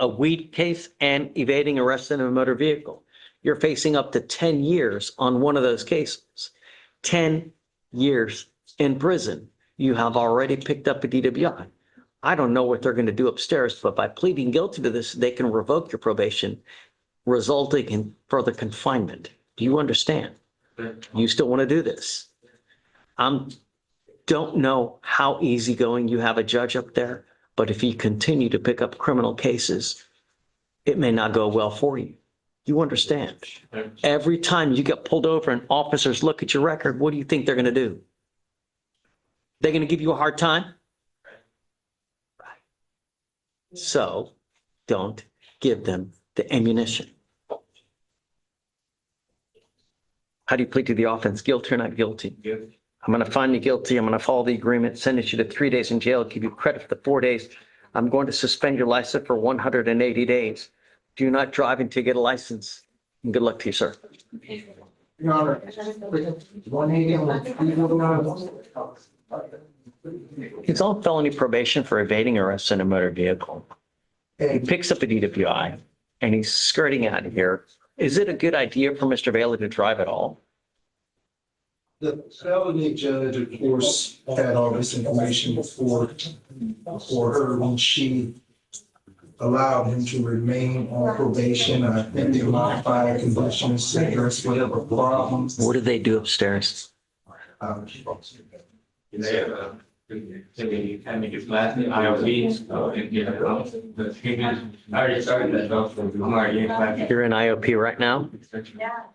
a weed case and evading arrest in a motor vehicle. You're facing up to 10 years on one of those cases. 10 years in prison. You have already picked up a DWI. I don't know what they're going to do upstairs, but by pleading guilty to this, they can revoke your probation, resulting in further confinement. Do you understand? You still want to do this? Don't know how easygoing you have a judge up there, but if you continue to pick up criminal cases, it may not go well for you. You understand? Every time you get pulled over and officers look at your record, what do you think they're going to do? They're going to give you a hard time? Right. So don't give them the ammunition. How do you plead to the offense? Guilty or not guilty? Guilty. I'm going to find you guilty. I'm going to follow the agreement, sentence you to 3 days in jail, give you credit for the 4 days. I'm going to suspend your license for 180 days. Do not drive until you get a license. And good luck to you, sir. Your Honor, 180. He's on felony probation for evading arrest in a motor vehicle. He picks up a DWI and he's skirting out of here. Is it a good idea for Mr. Bailey to drive at all? The felony judge, of course, had all this information before her when she allowed him to remain on probation. I think they modified conditions to address whatever problems. What do they do upstairs? You're in IOP right now?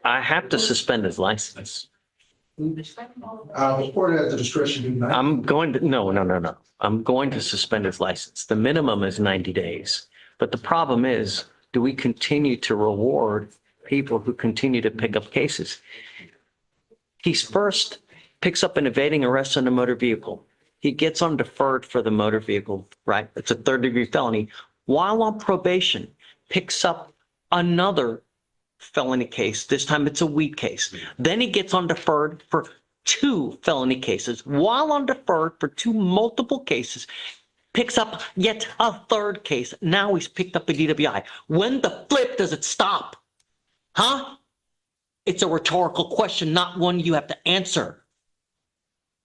I have to suspend his license. Report at the discretion. I'm going to, no. I'm going to suspend his license. The minimum is 90 days. But the problem is, do we continue to reward people who continue to pick up cases? He first picks up an evading arrest in a motor vehicle. He gets on deferred for the motor vehicle, right? It's a third-degree felony. While on probation, picks up another felony case. This time it's a weed case. Then he gets on deferred for 2 felony cases. While on deferred for 2 multiple cases, picks up yet a 3rd case. Now he's picked up a DWI. When the flip does it stop? Huh? It's a rhetorical question, not one you have to answer.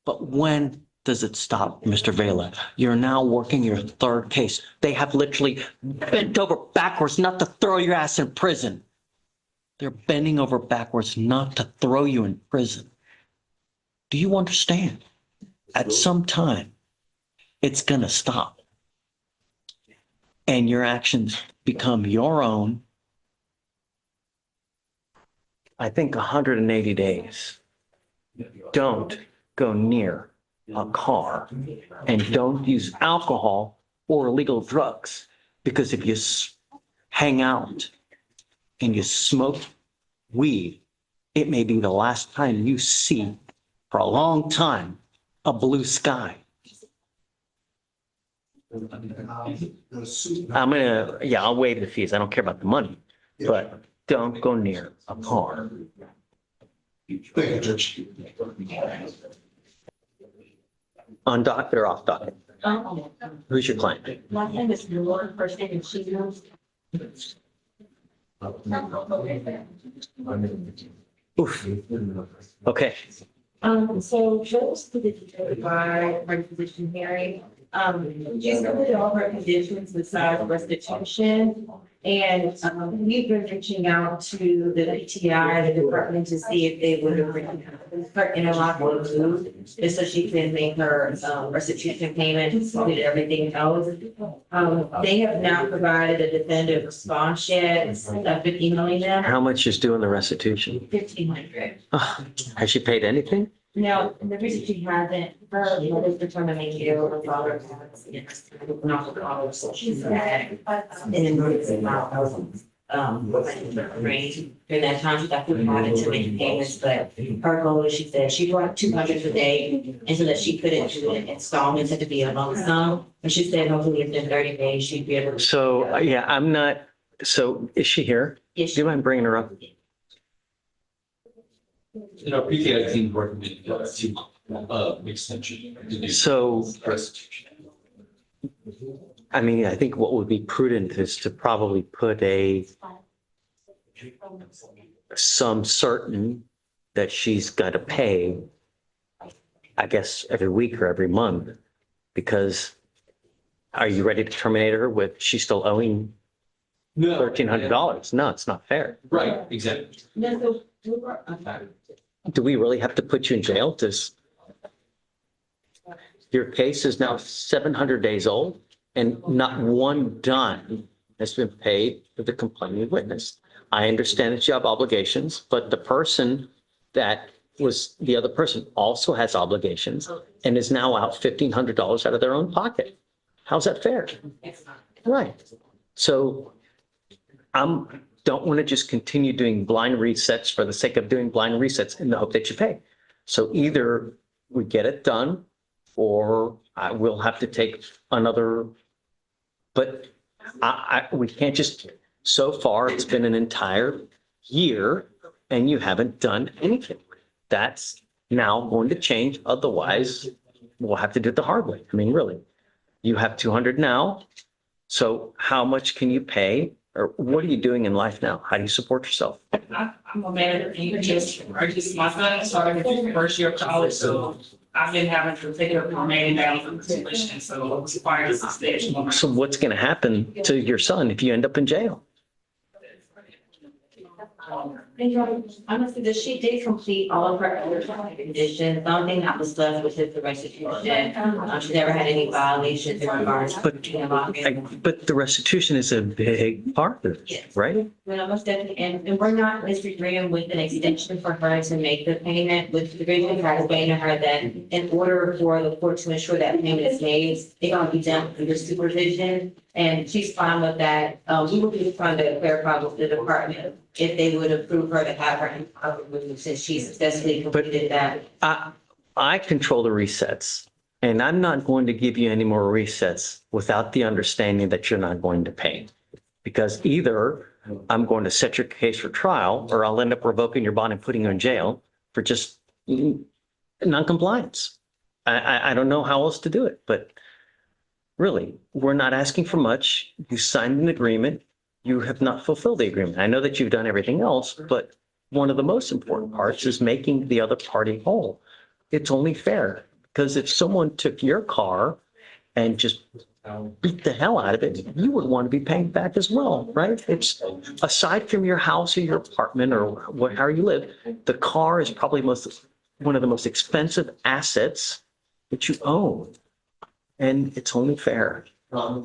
But when does it stop, Mr. Vela? You're now working your 3rd case. They have literally bent over backwards not to throw your ass in prison. They're bending over backwards not to throw you in prison. Do you understand? At some time, it's going to stop. And your actions become your own. I think 180 days. Don't go near a car and don't use alcohol or illegal drugs, because if you hang out and you smoke weed, it may be the last time you see for a long time a blue sky. I'll waive the fees. I don't care about the money, but don't go near a car. Thank you, Judge. On docket or off docket? Who's your client? My name is Laura, first name is Sheila. Oof. Okay. So Joe's to the by requisition hearing. She's completed all her conditions besides restitution. And we've been reaching out to the PTI, the department, to see if they would her interlock removed, just so she can make her restitution payments, did everything else. They have not provided a definitive response yet. I've been emailing them. How much is due in the restitution? 1,500. Has she paid anything? No, the reason she hasn't, her mother's determined to make it over father. Not the father, so she's sad. And then it's about range. During that time, she got provided to make payments, but her goal is, she said, she brought 200 a day, and so that she couldn't do it installments, had to be a lump sum. And she said, hopefully within 30 days, she'd be able to. So, yeah, I'm not, so is she here? Yes. Do you mind bringing her up? You know, PTI team working with extension. So, I mean, I think what would be prudent is to probably put some certain that she's got to pay, I guess, every week or every month, because are you ready to terminate her with, she's still owing No. $1,300? No, it's not fair. Right, exactly. Do we really have to put you in jail to? Your case is now 700 days old and not one dime has been paid for the complaining witness. I understand that you have obligations, but the person that was the other person also has obligations and is now out $1,500 out of their own pocket. How's that fair? Right. So don't want to just continue doing blind resets for the sake of doing blind resets in the hope that you pay. So either we get it done or I will have to take another, but we can't just, so far it's been an entire year and you haven't done anything. That's now going to change. Otherwise, we'll have to do it the hard way. I mean, really, you have 200 now. So how much can you pay? Or what are you doing in life now? How do you support yourself? I'm a manager. My son started his first year of college, so I've been having to take up remaining balance of the tuition, so it's required a substantial. So what's going to happen to your son if you end up in jail? Honestly, she did complete all of her other conditions. The only thing that was left was just the restitution. She never had any violations in regards to. But the restitution is a big part of it, right? Well, most definitely, and we're not disagreeing with an extension for her to make the payment, with the agreement I explained to her that in order for the court to ensure that payment is made, it's gonna be done under supervision, and she's fine with that. We will be trying to clarify with the department if they would approve her to have her in cover with, since she successfully completed that. I control the resets, and I'm not going to give you any more resets without the understanding that you're not going to pay. Because either I'm going to set your case for trial, or I'll end up revoking your bond and putting you in jail for just non-compliance. I don't know how else to do it, but really, we're not asking for much. You signed an agreement. You have not fulfilled the agreement. I know that you've done everything else, but one of the most important parts is making the other party whole. It's only fair, because if someone took your car and just beat the hell out of it, you would want to be paying back as well, right? It's aside from your house or your apartment or however you live, the car is probably one of the most expensive assets that you own, and it's only fair.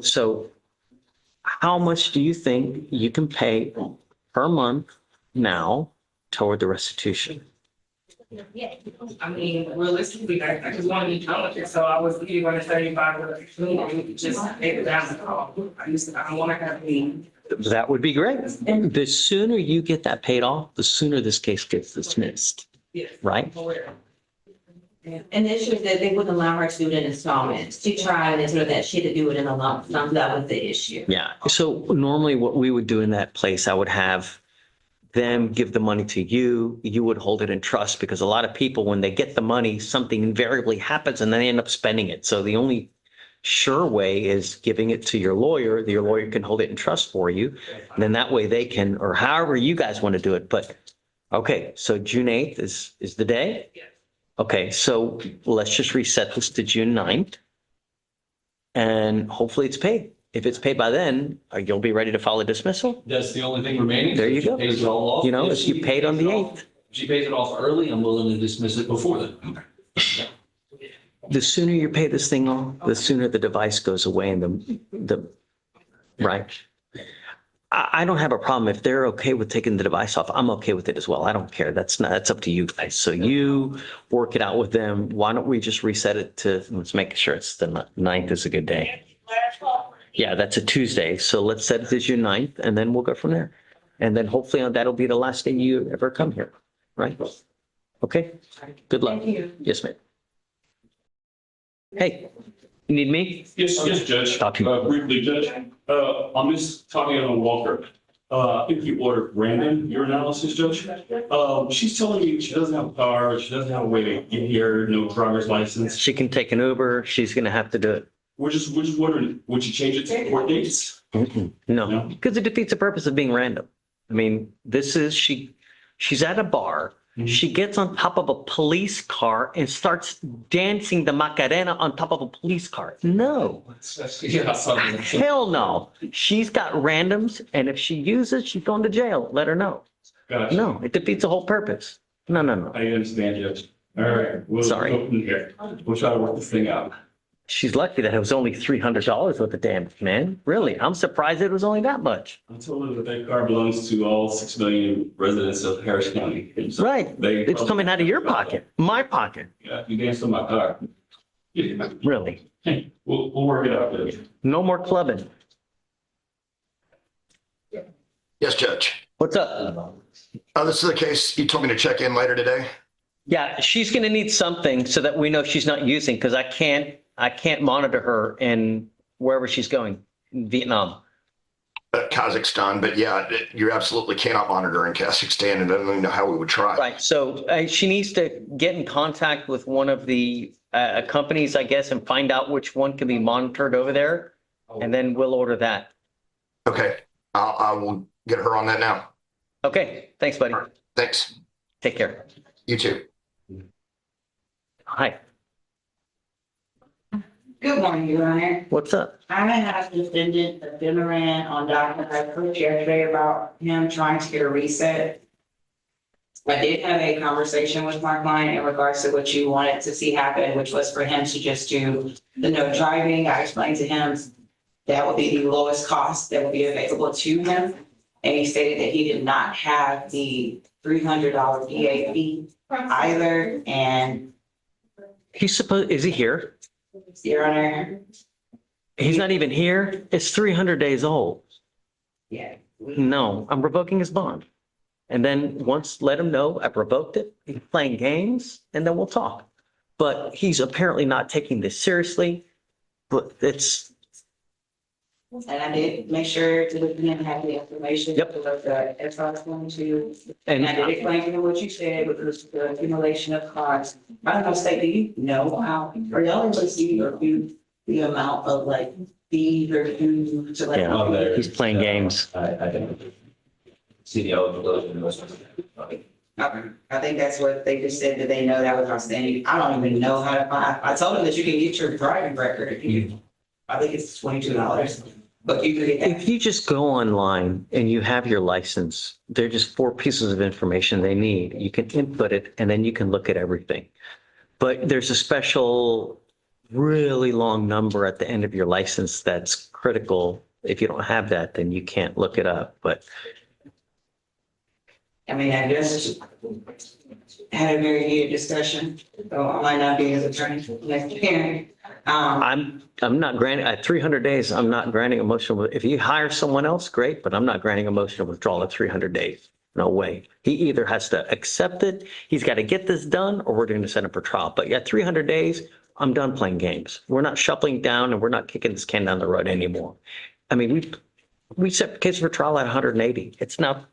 So how much do you think you can pay per month now toward the restitution? I mean, realistically, I just wanted to be done with it, so I was looking on a 35, but just pay the balance off. I don't want to have any. That would be great. The sooner you get that paid off, the sooner this case gets dismissed, right? And the issue is that they wouldn't allow her to do it in installments. She tried and sort of that she had to do it in a lump sum. That was the issue. Yeah. So normally what we would do in that place, I would have them give the money to you. You would hold it in trust, because a lot of people, when they get the money, something invariably happens and then they end up spending it. So the only sure way is giving it to your lawyer. Your lawyer can hold it in trust for you. And then that way they can, or however you guys want to do it. But okay, so June 8th is the day? Okay, so let's just reset this to June 9th. And hopefully it's paid. If it's paid by then, you'll be ready to file a dismissal? That's the only thing remaining. There you She go. pays it all off. You know, if you paid on the 8th. If she pays it off early, I'm willing to dismiss it before then. The sooner you pay this thing off, the sooner the device goes away and right? I don't have a problem. If they're okay with taking the device off, I'm okay with it as well. I don't care. That's up to you guys. So you work it out with them. Why don't we just reset it to, let's make sure it's the 9th is a good day. Yeah, that's a Tuesday. So let's set it to June 9th and then we'll go from there. And then hopefully that'll be the last day you ever come here, right? Okay, good luck. Thank you. Yes, ma'am. Hey, you need me? Yes, Judge. Talk to me. Briefly, Judge, on Miss Tatiana Walker, I think you ordered Brandon, your analysis, Judge. She's telling me she doesn't have a car, she doesn't have a way to get here, no driver's license. She can take an Uber. She's going to have to do it we're just wondering, would you change it to court dates? No, because it defeats the purpose of being random. I mean, she's at a bar. She gets on top of a police car and starts dancing the Macarena on top of a police car. No, hell no. She's got randoms, and if she uses, she's going to jail. Let her know. Gotcha. No, it defeats the whole purpose. No. I understand, Judge. All right. Sorry. We'll go from here. We'll try to work this thing out. She's lucky that it was only $300 worth of damage, man. Really, I'm surprised it was only that much. I told her that that car belongs to all 6 million residents of Harris County. Right. It's coming out of your pocket, my pocket. Yeah, you danced on my car. Really. Hey, we'll work it out, Judge. No more clubbing. Yes, Judge. What's up? This is the case you told me to check in later today. Yeah, she's going to need something so that we know she's not using, because I can't monitor her in wherever she's going, in Vietnam. Kazakhstan, but yeah, you absolutely cannot monitor in Kazakhstan, and I don't even know how we would try. Right. So she needs to get in contact with one of the companies, I guess, and find out which one can be monitored over there. And then we'll order that. Okay. I will get her on that now. Okay. Thanks, buddy. Thanks. Take care. You too. Hi. Good morning, Your Honor. What's up? I have defendant Boomerang on Docket. I spoke yesterday about him trying to get a reset. I did have a conversation with my client in regards to what you wanted to see happen, which was for him to just do the no driving. I explained to him that would be the lowest cost that would be available to him. And he stated that he did not have the $300 DA fee either. And is he here? Your Honor. He's not even here. It's 300 days old. Yeah. No, I'm revoking his bond. And then once let him know I've revoked it, he's playing games, and then we'll talk. But he's apparently not taking this seriously, but it's. And I did make sure to look and have the information. Yep. As I was going to, And and I did explain to him what you said with the accumulation of cards. I don't know, State, do you know how, are y'all able to see or view the amount of like fees or dues to like? Yeah, he's playing games. I didn't see the eligibility in most of it. Okay. I think that's what they just said, that they know that was outstanding. I don't even know how to find, I told them that you can get your driving record if you, I think it's $22. But you can get that. If you just go online and you have your license, they're just 4 pieces of information they need. You can input it and then you can look at everything. But there's a special, really long number at the end of your license that's critical. If you don't have that, then you can't look it up. But I mean, I just had a very heated discussion, so I might not be his attorney for the next hearing. I'm not granting, at 300 days, I'm not granting a motion. If you hire someone else, great, but I'm not granting a motion of withdrawal at 300 days. No way. He either has to accept it, he's got to get this done, or we're going to send him for trial. But yeah, 300 days, I'm done playing games. We're not shuffling down and we're not kicking this can down the road anymore. I mean, we set the case for trial at 180. It's now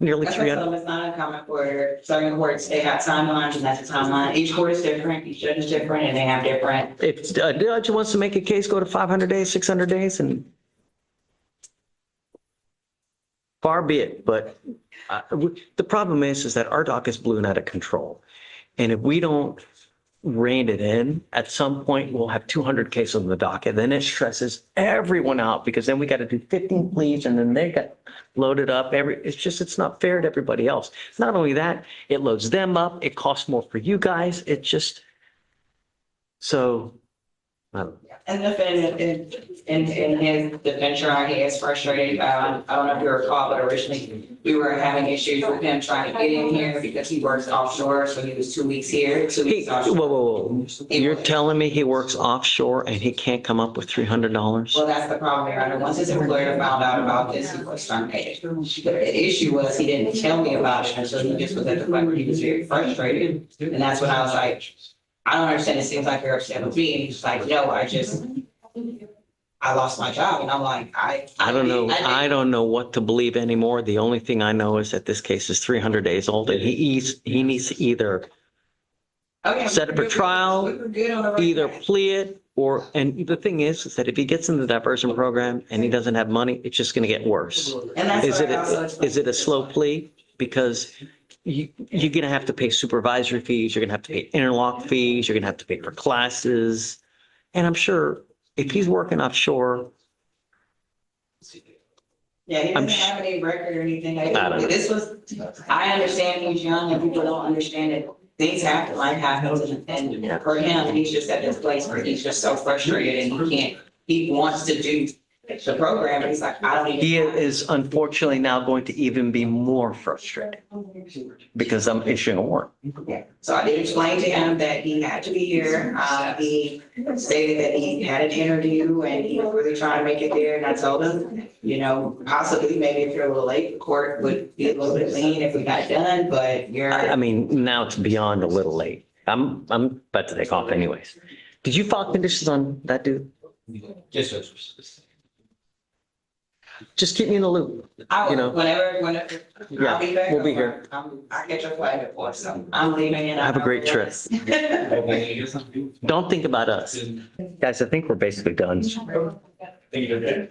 nearly That's 300. It's not uncommon for certain courts, they have timelines, and that's a timeline. Each court is different, each judge is different, and they have different. If a judge wants to make a case go to 500 days, 600 days, and far be it. But the problem is that our dock is blown out of control. And if we don't rein it in, at some point we'll have 200 cases on the docket. Then it stresses everyone out, because then we got to do 15 pleas and then they got loaded up. It's not fair to everybody else. Not only that, it loads them up. It costs more for you guys. It just, so. And the defendant, in his defense, Your Honor, he is frustrated. I don't know if you recall, but originally we were having issues with him trying to get in here because he works offshore. So he was 2 weeks here, 2 weeks offshore. Whoa. You're telling me he works offshore and he can't come up with $300? Well, that's the problem, Your Honor. Once his employer found out about this, he was terminated. The issue was he didn't tell me about it until he just was at the point where he was very frustrated. And that's when I was like, I don't understand. It seems like you're upset with me. And he's like, no, I lost my job. And I'm like, I don't know. I don't know what to believe anymore. The only thing I know is that this case is 300 days old and he needs to either set it for trial, either plea it, and the thing is that if he gets into the diversion program and he doesn't have money, it's just going to get worse. And that's Is what it, I also explained. is it a slow plea? Because you're going to have to pay supervisory fees, you're going to have to pay interlock fees, you're going to have to pay for classes. And I'm sure if he's working offshore, Yeah, he I'm doesn't have any record or anything. I don't know. This was, I understand he's young and people don't understand it. Things happen, life happens, and for him, he's just at this place where he's just so frustrated and he wants to do the program, but he's like, I don't even. he is unfortunately now going to even be more frustrated because I'm issuing a warrant. Yeah. So I did explain to him that he had to be here. He stated that he had an interview and he was really trying to make it there. And I told him, you know, possibly maybe if you're a little late, the court would be a little bit lean if we got done, but you're. I mean, now it's beyond a little late. I'm about to take off anyways. Did you file conditions on that dude? Yes, Judge. Just keep me in the loop. I You will, know. whenever, Yeah, I'll be back. we'll be here. I catch a flight at 4, so I'm leaving and. Have a great trip. Don't think about us. Guys, I think we're basically done. Thank you, Judge.